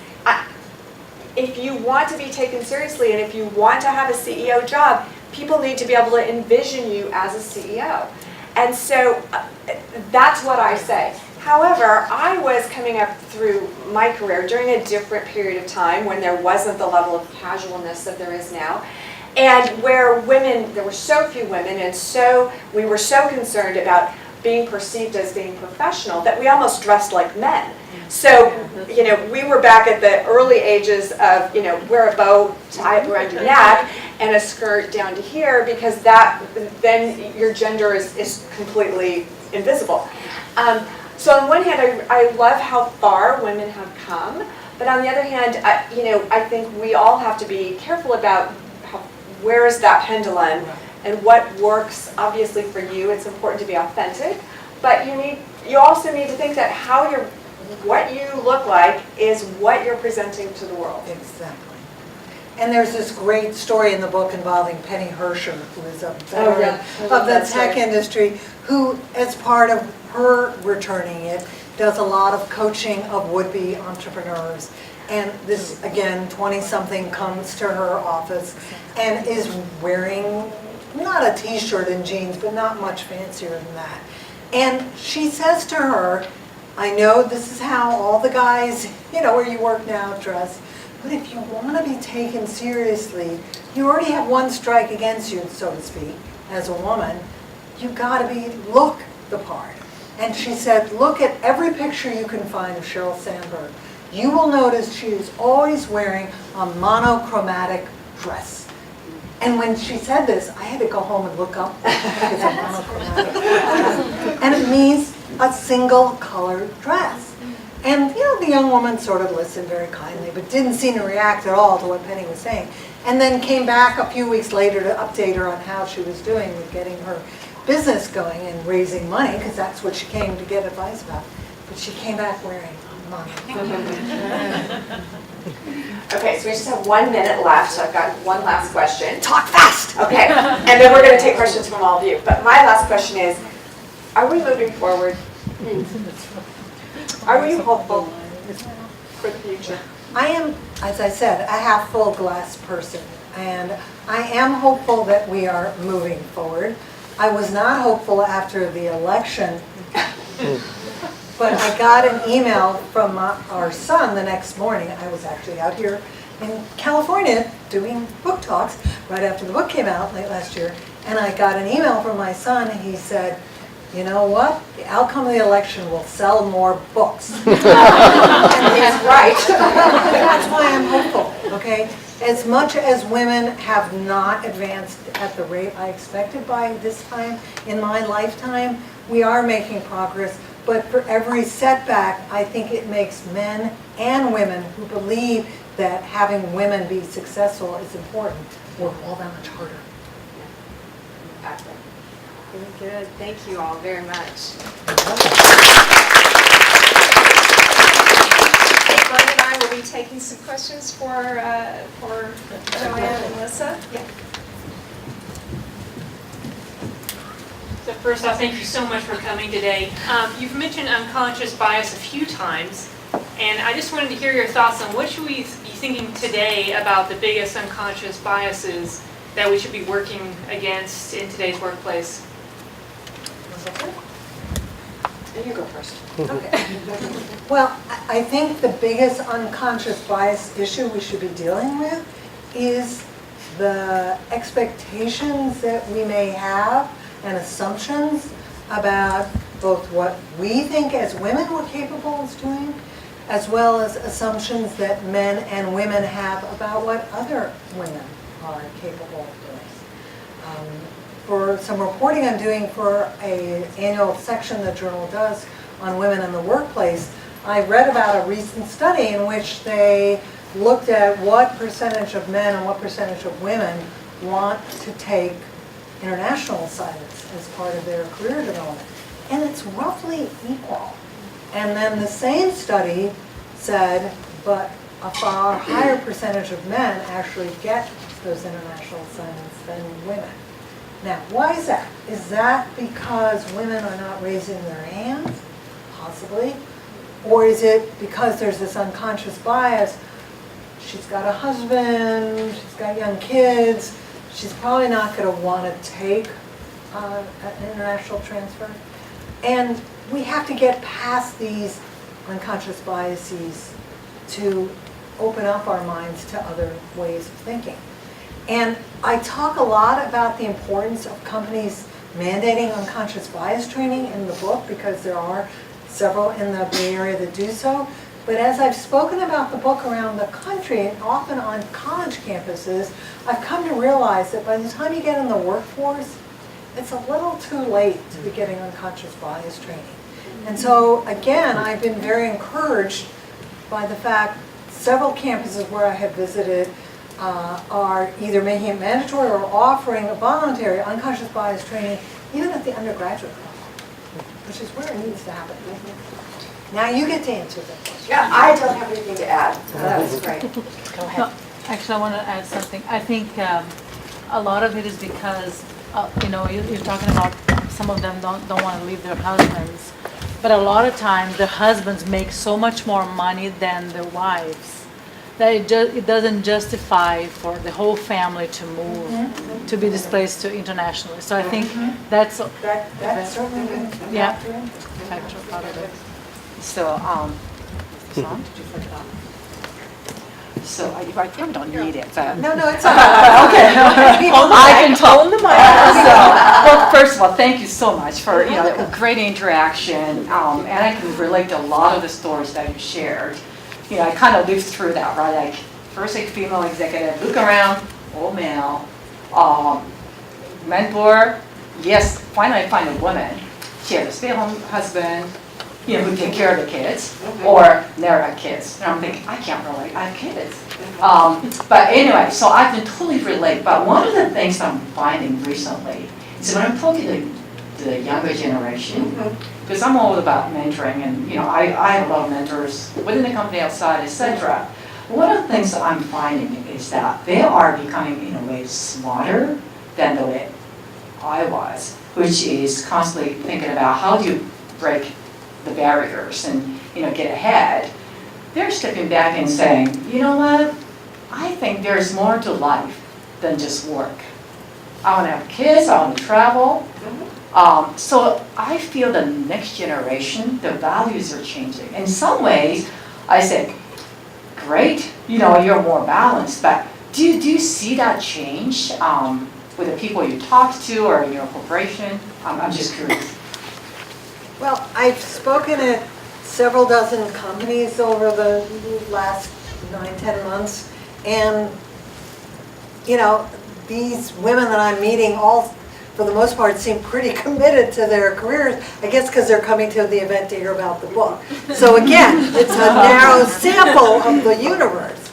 if you want to be taken seriously and if you want to have a CEO job, people need to be able to envision you as a CEO. And so that's what I say. However, I was coming up through my career during a different period of time when there wasn't the level of casualness that there is now, and where there were so few women, and so we were so concerned about being perceived as being professional that we almost dressed like men. So, we were back at the early ages of, wear a bow tie around your neck and a skirt down to here, because then your gender is completely invisible. So on one hand, I love how far women have come, but on the other hand, I think we all have to be careful about where is that pendulum and what works. Obviously for you, it's important to be authentic, but you also need to think that what you look like is what you're presenting to the world. Exactly. And there's this great story in the book involving Penny Hersher, who is a veteran of the tech industry, who, as part of her returning it, does a lot of coaching of would-be entrepreneurs. And this, again, 20-something comes to her office and is wearing not a t-shirt and jeans, but not much fancier than that. And she says to her, I know this is how all the guys, where you work now dress, but if you want to be taken seriously, you already have one strike against you, so to speak, as a woman. You got to look the part. And she said, look at every picture you can find of Sheryl Sandberg. You will notice she is always wearing a monochromatic dress. And when she said this, I had to go home and look up what is a monochromatic dress. And it means a single colored dress. And the young woman sort of listened very kindly, but didn't seem to react at all to what Penny was saying. And then came back a few weeks later to update her on how she was doing with getting her business going and raising money, because that's what she came to get advice about. But she came back wearing money. Okay, so we just have 1 minute left, so I've got one last question. Talk fast! Okay, and then we're going to take questions from all of you. But my last question is, are we moving forward? Are we hopeful for the future? I am, as I said, a half full glass person, and I am hopeful that we are moving forward. I was not hopeful after the election, but I got an email from our son the next morning. I was actually out here in California doing book talks right after the book came out late last year, and I got an email from my son, and he said, you know what? The outcome of the election will sell more books. And he's right. That's why I'm hopeful, okay? As much as women have not advanced at the rate I expected by this time in my lifetime, we are making progress. But for every setback, I think it makes men and women who believe that having women be successful is important work all that much harder. Exactly. Very good. Thank you all very much. Glenn and I will be taking some questions for Joann and Melissa. Yeah. So first off, thank you so much for coming today. You've mentioned unconscious bias a few times, and I just wanted to hear your thoughts on what should we be thinking today about the biggest unconscious biases that we should be working against in today's workplace. You go first. Okay. Well, I think the biggest unconscious bias issue we should be dealing with is the expectations that we may have and assumptions about both what we think as women we're capable of doing, as well as assumptions that men and women have about what other women are capable of doing. For some reporting I'm doing for an annual section the journal does on women in the workplace, I read about a recent study in which they looked at what percentage of men and what percentage of women want to take international assignments as part of their career development. And it's roughly equal. And then the same study said, but a far higher percentage of men actually get those international assignments than women. Now, why is that? Is that because women are not raising their hands? Possibly. Or is it because there's this unconscious bias? She's got a husband, she's got young kids, she's probably not going to want to take an international transfer. And we have to get past these unconscious biases to open up our minds to other ways of thinking. And I talk a lot about the importance of companies mandating unconscious bias training in the book, because there are several in the Bay Area that do so. But as I've spoken about the book around the country, and often on college campuses, I've come to realize that by the time you get in the workforce, it's a little too late to be getting unconscious bias training. And so, again, I've been very encouraged by the fact several campuses where I have visited are either making it mandatory or offering a voluntary unconscious bias training, even at the undergraduate level, which is where it needs to happen. Now you get to answer that question. Yeah, I don't have anything to add. That was great. Go ahead. No, actually, I want to add something. I think a lot of it is because, you're talking about some of them don't want to leave their husbands. But a lot of times, the husbands make so much more money than their wives. that it doesn't justify for the whole family to move, to be displaced to internationally. So I think that's That's certainly been a Yeah. factor in. factor part of it. So, so I think we don't need it, but. No, it's all right. Okay. People I can tone the mic. Well, first of all, thank you so much for, a great interaction. And I can relate to a lot of the stories that you shared. I kind of lived through that, right? Like, first like female executive, look around, all male. Mentor, yes, finally I find a woman. She has a stay-at-home husband, who take care of the kids, or never had kids. And I'm thinking, I can't relate, I have kids. But anyway, so I can totally relate. But one of the things I'm finding recently is when I'm talking to the younger generation, because I'm all about mentoring, and I have a lot of mentors within the company, outside, etc. One of the things that I'm finding is that they are becoming, in a way, smarter than the way I was, which is constantly thinking about how do you break the barriers and get ahead. They're stepping back and saying, you know what? I think there's more to life than just work. I want to have kids. I want to travel. So I feel the next generation, the values are changing. In some ways, I say, great, you're more balanced. But do you see that change with the people you talk to or in your corporation? I'm just curious. Well, I've spoken at several dozen companies over the last 9-10 months, and these women that I'm meeting all, for the most part, seem pretty committed to their careers. I guess because they're coming to the event to hear about the book. So again, it's a narrow sample of the universe.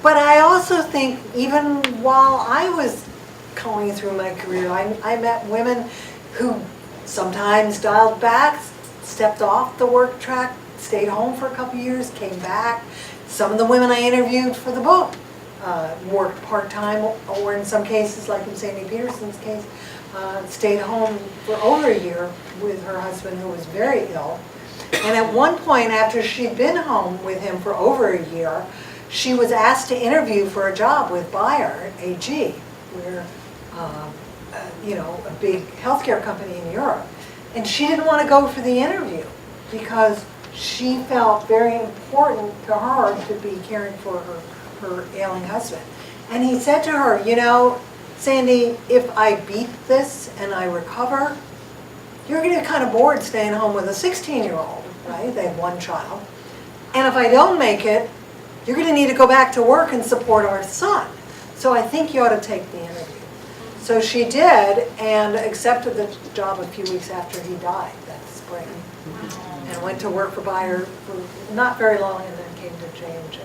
But I also think even while I was going through my career, I met women who sometimes dialed back, stepped off the work track, stayed home for a couple years, came back. Some of the women I interviewed for the book worked part-time, or in some cases, like in Sandy Peterson's case, stayed home for over a year with her husband, who was very ill. And at one point, after she'd been home with him for over a year, she was asked to interview for a job with Bayer AG, where a big healthcare company in Europe. And she didn't want to go for the interview because she felt very important to her to be caring for her ailing husband. And he said to her, Sandy, if I beat this and I recover, you're going to get kind of bored staying home with a 16-year-old, right? They have one child. And if I don't make it, you're going to need to go back to work and support our son. So I think you ought to take the interview. So she did, and accepted the job a few weeks after he died that spring. And went to work for Bayer for not very long, and then came to J&J.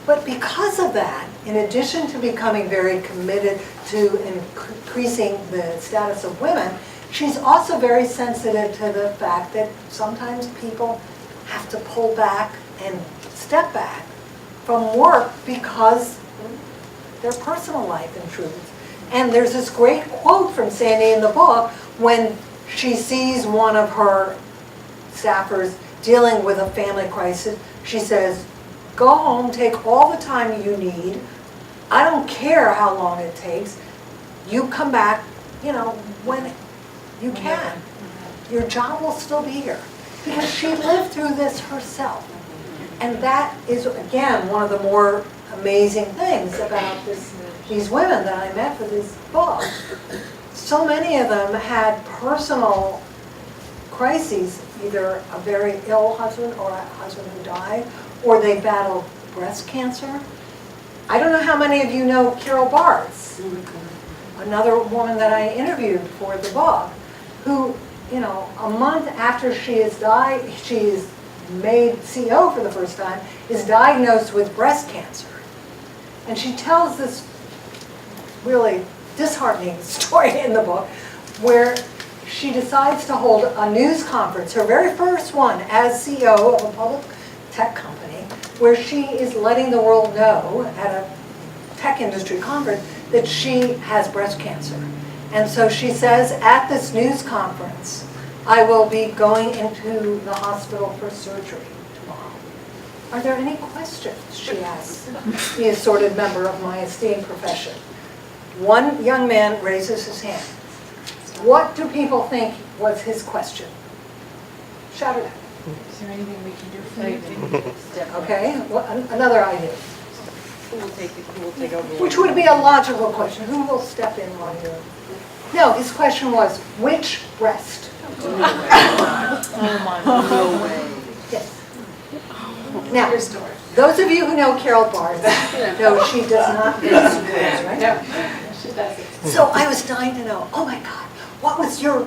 But because of that, in addition to becoming very committed to increasing the status of women, she's also very sensitive to the fact that sometimes people have to pull back and step back from work because their personal life intrudes. And there's this great quote from Sandy in the book when she sees one of her staffers dealing with a family crisis. She says, go home, take all the time you need. I don't care how long it takes. You come back, when you can. Your job will still be here. Because she lived through this herself. And that is, again, one of the more amazing things about these women that I met for this book. So many of them had personal crises, either a very ill husband or a husband who died, or they battled breast cancer. I don't know how many of you know Carol Bartz, another woman that I interviewed for the book, who, a month after she is made CEO for the first time, is diagnosed with breast cancer. And she tells this really disheartening story in the book where she decides to hold a news conference, her very first one as CEO of a public tech company, where she is letting the world know at a tech industry conference that she has breast cancer. And so she says at this news conference, I will be going into the hospital for surgery tomorrow. Are there any questions, she asked, the assorted member of my esteemed profession. One young man raises his hand. What do people think was his question? Shout it out. Is there anything we can do for you? Okay, another idea. Who will take over? Which would be a logical question. Who will step in while you're... No, his question was, which breast? Oh my, no way. Yes. Now, those of you who know Carol Barnes know she does not do breasts, right? No, she doesn't. So I was dying to know, oh my God, what was your,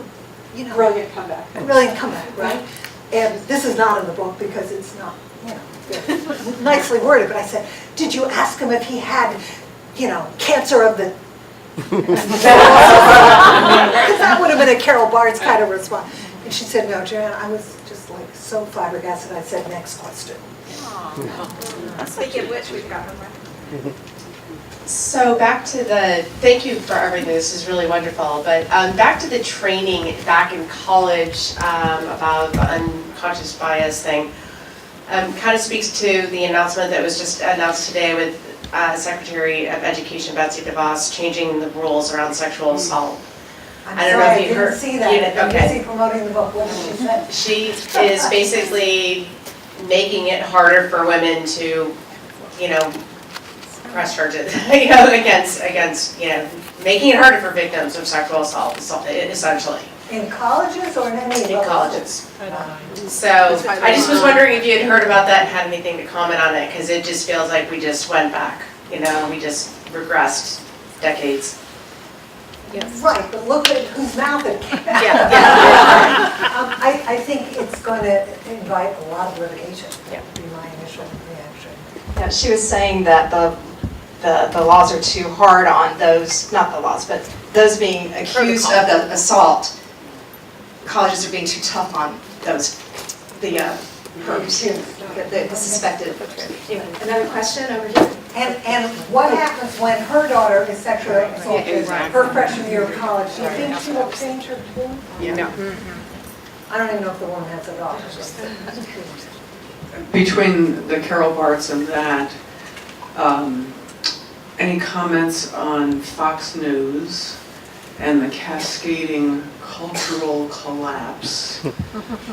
Brilliant comeback. brilliant comeback, right? And this is not in the book because it's not, very nicely worded, but I said, did you ask him if he had, cancer of the... Because that would have been a Carol Barnes kind of response. And she said, no, Joann, I was just like so flabbergasted. I said, next question. Speaking of which, we've got one more. So back to thank you for everything, this is really wonderful, but back to the training back in college about the unconscious bias thing, kind of speaks to the announcement that was just announced today with Secretary of Education Betsy DeVos changing the rules around sexual assault. I'm I don't sorry, know if I you didn't heard- see you that. didn't- I'm okay. busy promoting the book. What did she say? She is basically making it harder for women to, press charges, against, making it harder for victims of sexual assault, essentially, In colleges or in any in level? colleges. So I just was wondering if you had heard about that and had anything to comment on it, because it just feels like we just went back, we just regressed decades. Right, but look at whose mouth it came out. Yeah. I think it's going to invite a lot of litigation, would be my initial reaction. Yeah, she was saying that the laws are too hard on those, not the laws, but those being accused of the assault. Colleges are being too tough on those, the suspected. Anyway, another question over here. And what happens when her daughter is sexually assaulted her freshman year of college? Do you think she will change her tune? No. I don't even know if the woman has a daughter. Between the Carol Barts and that, any comments on Fox News and the cascading cultural collapse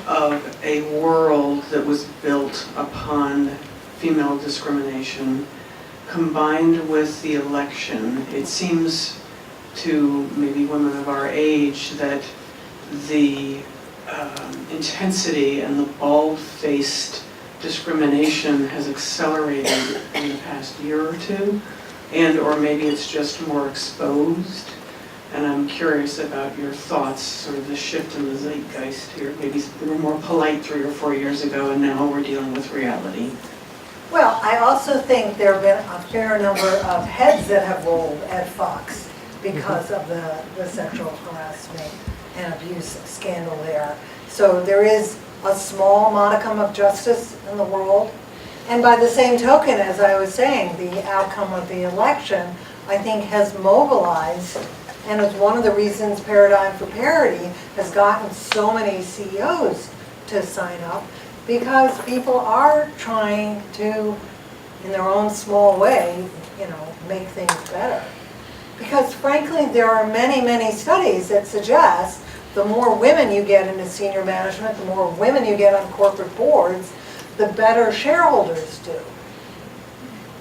of a world that was built upon female discrimination combined with the election? It seems to maybe women of our age that the intensity and the bald-faced discrimination has accelerated in the past year or two, or maybe it's just more exposed. And I'm curious about your thoughts, sort of the shift in the zeitgeist here. Maybe we were more polite 3 or 4 years ago, and now we're dealing with reality. Well, I also think there have been a fair number of heads that have rolled at Fox because of the sexual harassment and abuse scandal there. So there is a small modicum of justice in the world. And by the same token, as I was saying, the outcome of the election, I think, has mobilized, and is one of the reasons Paradigm for Parity has gotten so many CEOs to sign up, because people are trying to, in their own small way, make things better. Because frankly, there are many, many studies that suggest the more women you get into senior management, the more women you get on corporate boards, the better shareholders do.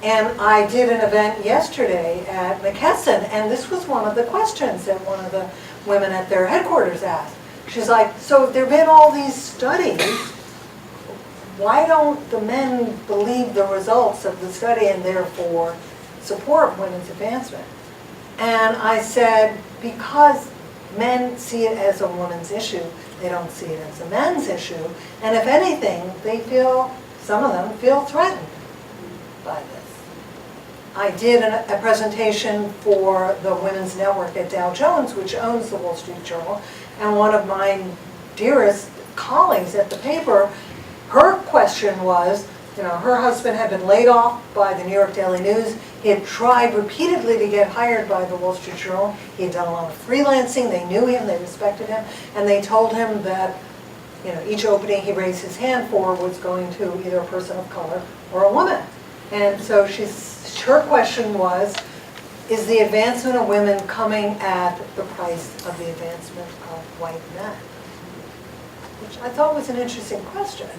And I did an event yesterday at McKesson, and this was one of the questions that one of the women at their headquarters asked. She's like, so there have been all these studies, why don't the men believe the results of the study and therefore support women's advancement? And I said, because men see it as a woman's issue, they don't see it as a men's issue, and if anything, some of them feel threatened by this. I did a presentation for the Women's Network at Dow Jones, which owns the Wall Street Journal, and one of my dearest colleagues at the paper, her question was, her husband had been laid off by the New York Daily News. He had tried repeatedly to get hired by the Wall Street Journal. He had done a lot of freelancing. They knew him, they respected him, and they told him that each opening he raised his hand for was going to either a person of color or a woman. And so her question was, is the advancement of women coming at the price of the advancement of white men? Which I thought was an interesting question.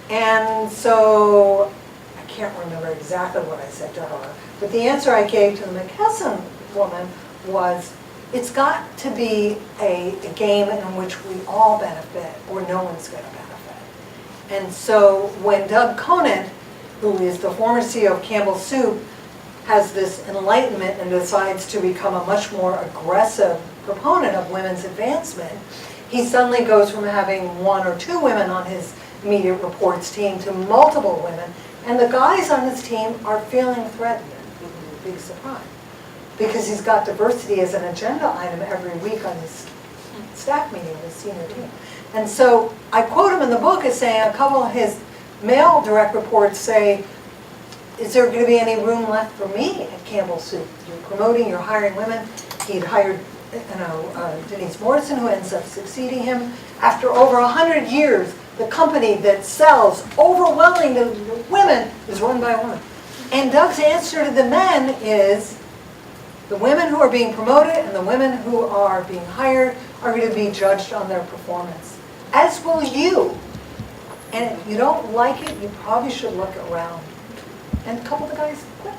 And so, I can't remember exactly what I said to her, but the answer I gave to the McKesson woman was, it's got to be a game in which we all benefit or no one's going to benefit. And so when Doug Conant, who is the former CEO of Campbell Soup, has this enlightenment and decides to become a much more aggressive proponent of women's advancement, he suddenly goes from having 1 or 2 women on his immediate reports team to multiple women, and the guys on his team are feeling threatened. Big surprise. Because he's got diversity as an agenda item every week on his staff meeting, his senior team. And so I quote him in the book as saying, a couple of his male direct reports say, is there going to be any room left for me at Campbell Soup? You're promoting, you're hiring women. He'd hired Denise Morrison, who ends up succeeding him. After over 100 years, the company that sells overwhelmingly to women is run by a woman. And Doug's answer to the men is, the women who are being promoted and the women who are being hired are going to be judged on their performance, as will you. And if you don't like it, you probably should look around. And a couple of the guys quit.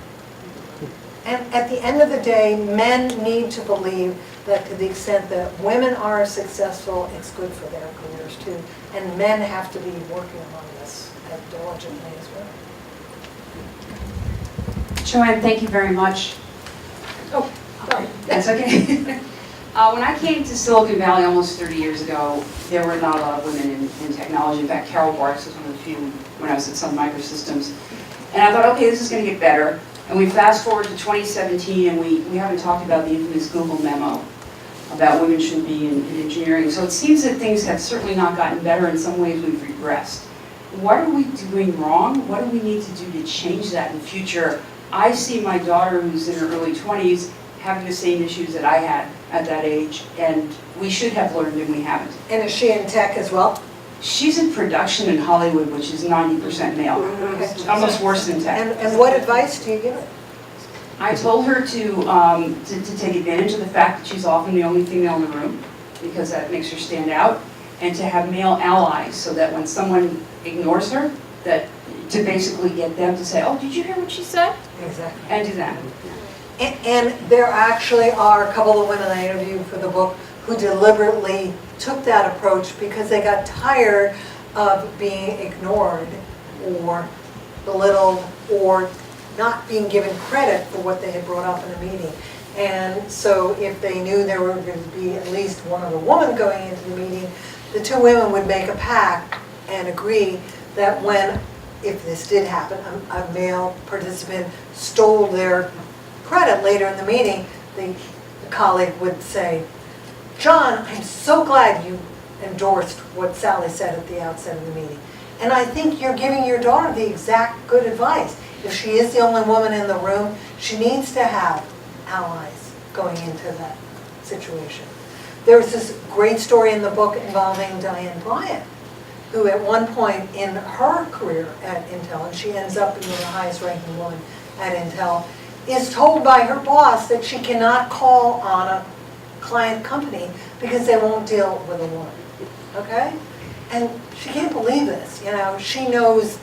And at the end of the day, men need to believe that to the extent that women are successful, it's good for their careers too. And men have to be working on this as diligently as well. Joann, thank you very much. Oh, sorry. That's okay. When I came to Silicon Valley almost 30 years ago, there were not a lot of women in technology. In fact, Carol Barks was one of the few when I was at Sun Microsystems. And I thought, okay, this is going to get better. And we fast forward to 2017, and we haven't talked about the infamous Google memo about women shouldn't be in engineering. So it seems that things have certainly not gotten better. In some ways, we've regressed. What are we doing wrong? What do we need to do to change that in the future? I see my daughter, who's in her early 20s, having the same issues that I had at that age, and we should have learned and we haven't. And is she in tech as well? She's in production in Hollywood, which is 90% male. It's almost worse than tech. And what advice do you give her? I told her to take advantage of the fact that she's often the only female in the room, because that makes her stand out, and to have male allies so that when someone ignores her, that to basically get them to say, oh, did you hear what she said? Exactly. And do that. And there actually are a couple of women I interviewed for the book who deliberately took that approach because they got tired of being ignored or belittled or not being given credit for what they had brought up in a meeting. And so if they knew there were going to be at least one other woman going into the meeting, the 2 women would make a pact and agree that if this did happen, a male participant stole their credit later in the meeting, the colleague would say, John, I'm so glad you endorsed what Sally said at the outset of the meeting. And I think you're giving your daughter the exact good advice. If she is the only woman in the room, she needs to have allies going into that situation. There's this great story in the book involving Diane Bryant, who at one point in her career at Intel, and she ends up being the highest ranking woman at Intel, is told by her boss that she cannot call on a client company because they won't deal with a woman, okay? And she can't believe this, she knows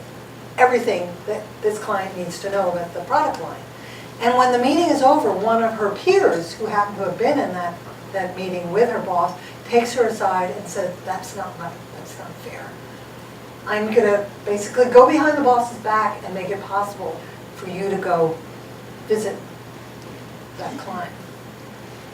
everything that this client needs to know about the product line. And when the meeting is over, one of her peers, who happened to have been in that meeting with her boss, takes her aside and says, that's not right, that's not fair. I'm gonna basically go behind the boss's back and make it possible for you to go visit that client.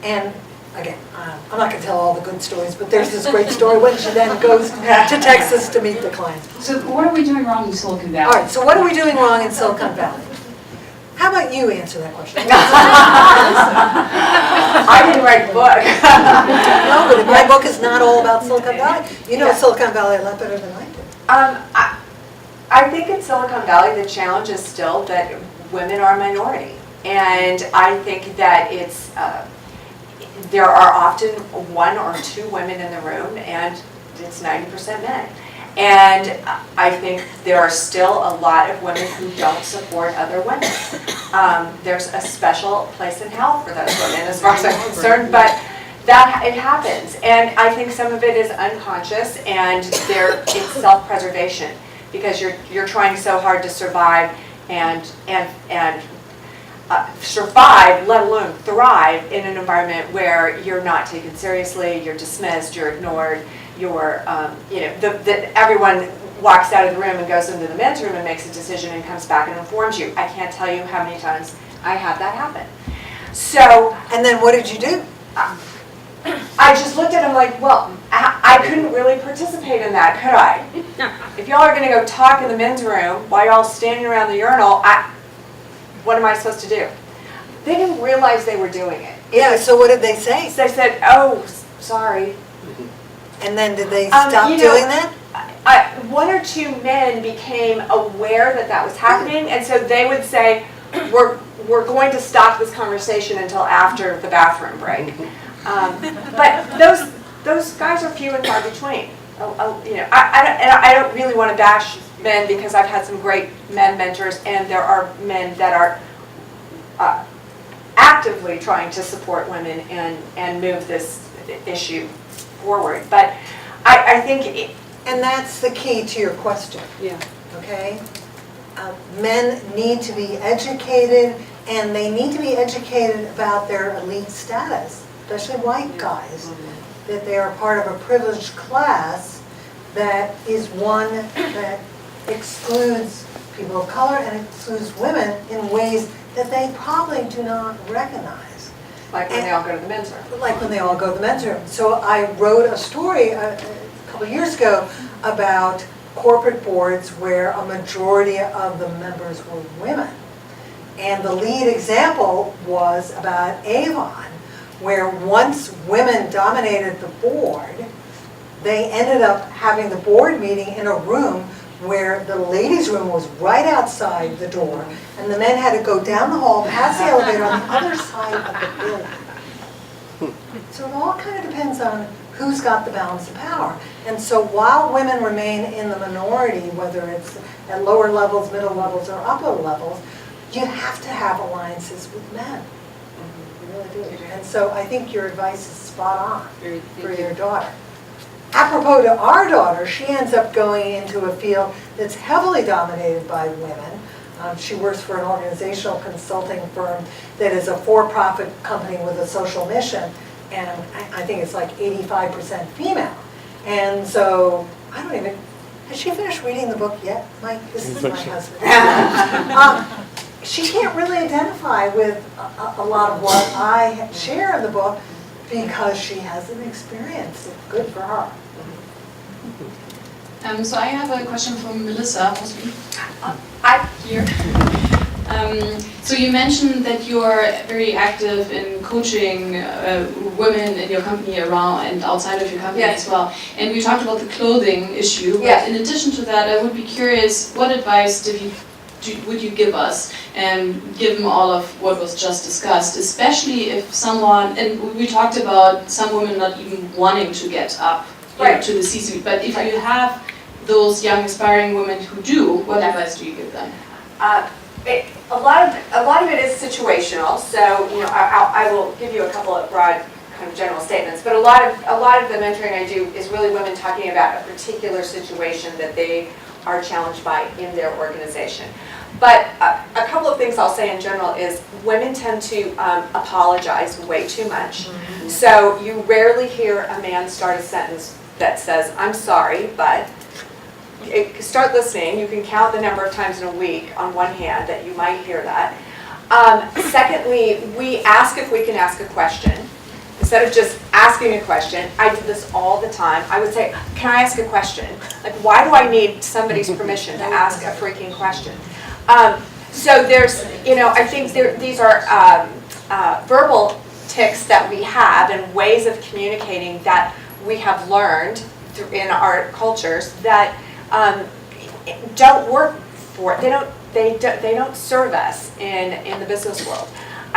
And again, I'm not going to tell all the good stories, but there's this great story when she then goes to Texas to meet the client. So what are we doing wrong in Silicon Valley? All right, so what are we doing wrong in Silicon Valley? How about you answer that question? I didn't write the book. No, but my book is not all about Silicon Valley. You know Silicon Valley a lot better than I do. I think in Silicon Valley, the challenge is still that women are a minority. And I think that there are often 1 or 2 women in the room, and it's 90% men. And I think there are still a lot of women who don't support other women. There's a special place in hell for those women as far as I'm concerned, but that it happens. And I think some of it is unconscious, and it's self-preservation, because you're trying so hard to survive and survive, let alone thrive, in an environment where you're not taken seriously, you're dismissed, you're ignored, you're, everyone walks out of the room and goes into the men's room and makes a decision and comes back and informs you. I can't tell you how many times I had that happen. So, And then what did you do? I just looked at him like, well, I couldn't really participate in that, could I? If y'all are going to go talk in the men's room while y'all standing around the urinal, what am I supposed to do? They didn't realize they were doing it. Yeah, so what did they say? They said, oh, sorry. And then did they stop doing that? One or two men became aware that that was happening, and so they would say, we're going to stop this conversation until after the bathroom break. But those guys are few and far between. I don't really want to bash men, because I've had some great men mentors, and there are men that are actively trying to support women and move this issue forward. But I think And that's the key to your question. Yeah. Okay? Men need to be educated, and they need to be educated about their elite status, especially white guys, that they are part of a privileged class that is one that excludes people of color and excludes women in ways that they probably do not recognize. like when they all go to the men's room. Like when they all go to the men's room. So I wrote a story a couple of years ago about corporate boards where a majority of the members were women. And the lead example was about Avon, where once women dominated the board, they ended up having the board meeting in a room where the ladies' room was right outside the door, and the men had to go down the hall, past the elevator on the other side of the building. So it all kind of depends on who's got the balance of power. And so while women remain in the minority, whether it's at lower levels, middle levels, or upper levels, you have to have alliances with men. You really do. And so I think your advice is spot on for your daughter. Apropos to our daughter, she ends up going into a field that's heavily dominated by women. She works for an organizational consulting firm that is a for-profit company with a social mission, and I think it's like 85% female. And so, I don't even, has she finished reading the book yet, Mike? This is my husband. She can't really identify with a lot of what I share in the book because she hasn't experienced it. Good for her. So I have a question from Melissa. Here. So you mentioned that you're very active in coaching women in your company around and outside of your company as well. And we talked about the clothing issue. But in addition to that, I would be curious, what advice would you give us, and given all of what was just discussed, especially if someone, and we talked about some women not even wanting to get up to the C-suite, but if you have those young aspiring women who do, what advice do you give them? A lot of it is situational. So I will give you a couple of broad kind of general statements. But a lot of the mentoring I do is really women talking about a particular situation that they are challenged by in their organization. But a couple of things I'll say in general is women tend to apologize way too much. Mm-hmm. So you rarely hear a man start a sentence that says, "I'm sorry, but..." Start listening. You can count the number of times in a week on one hand that you might hear that. Secondly, we ask if we can ask a question. Instead of just asking a question, I do this all the time. I would say, "Can I ask a question? Like, why do I need somebody's permission to ask a freaking question?" So there's, I think these are verbal tics that we have and ways of communicating that we have learned in our cultures that don't work for it. They don't serve us in the business world.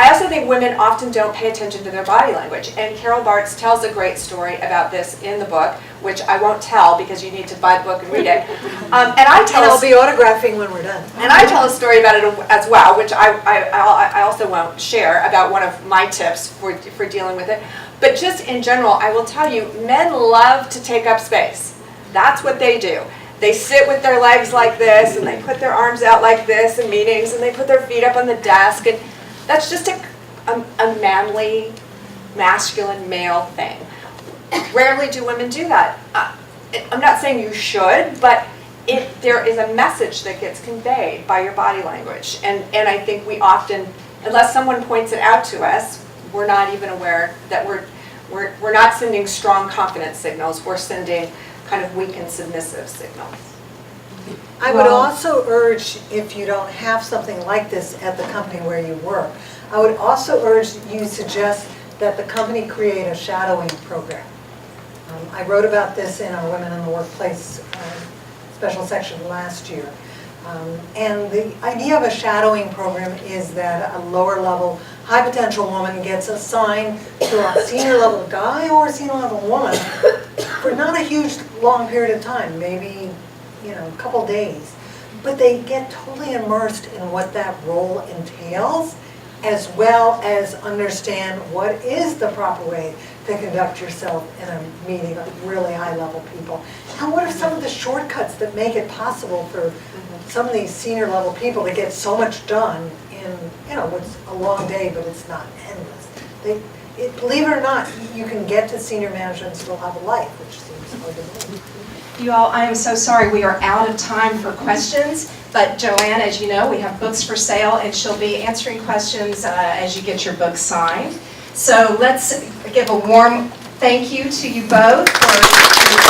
I also think women often don't pay attention to their body language, and Carol Bartz tells a great story about this in the book, which I won't tell because you need to buy the book and read it. And I'll be autographing when we're done. And I tell a story about it as well, which I also won't share, about one of my tips for dealing with it. But just in general, I will tell you, men love to take up space. That's what they do. They sit with their legs like this, and they put their arms out like this in meetings, and they put their feet up on the desk, and that's just a manly, masculine, male thing. Rarely do women do that. I'm not saying you should, but there is a message that gets conveyed by your body language. And I think we often, unless someone points it out to us, we're not even aware that we're not sending strong confidence signals, we're sending kind of weak and submissive signals. I would also urge, if you don't have something like this at the company where you work, I would also urge you suggest that the company create a shadowing program. I wrote about this in our Women in the Workplace special section last year. And the idea of a shadowing program is that a lower level, high potential woman gets assigned to a senior level guy or a senior level woman for not a huge long period of time, maybe a couple days. But they get totally immersed in what that role entails, as well as understand what is the proper way to conduct yourself in a meeting of really high-level people. And what are some of the shortcuts that make it possible for some of these senior-level people to get so much done in, what's a long day, but it's not endless. Believe it or not, you can get to senior management and still have a life, which seems hard to believe. You all, I am so sorry, we are out of time for questions, but Joann, as you know, we have books for sale, and she'll be answering questions as you get your book signed. So let's give a warm thank you to you both for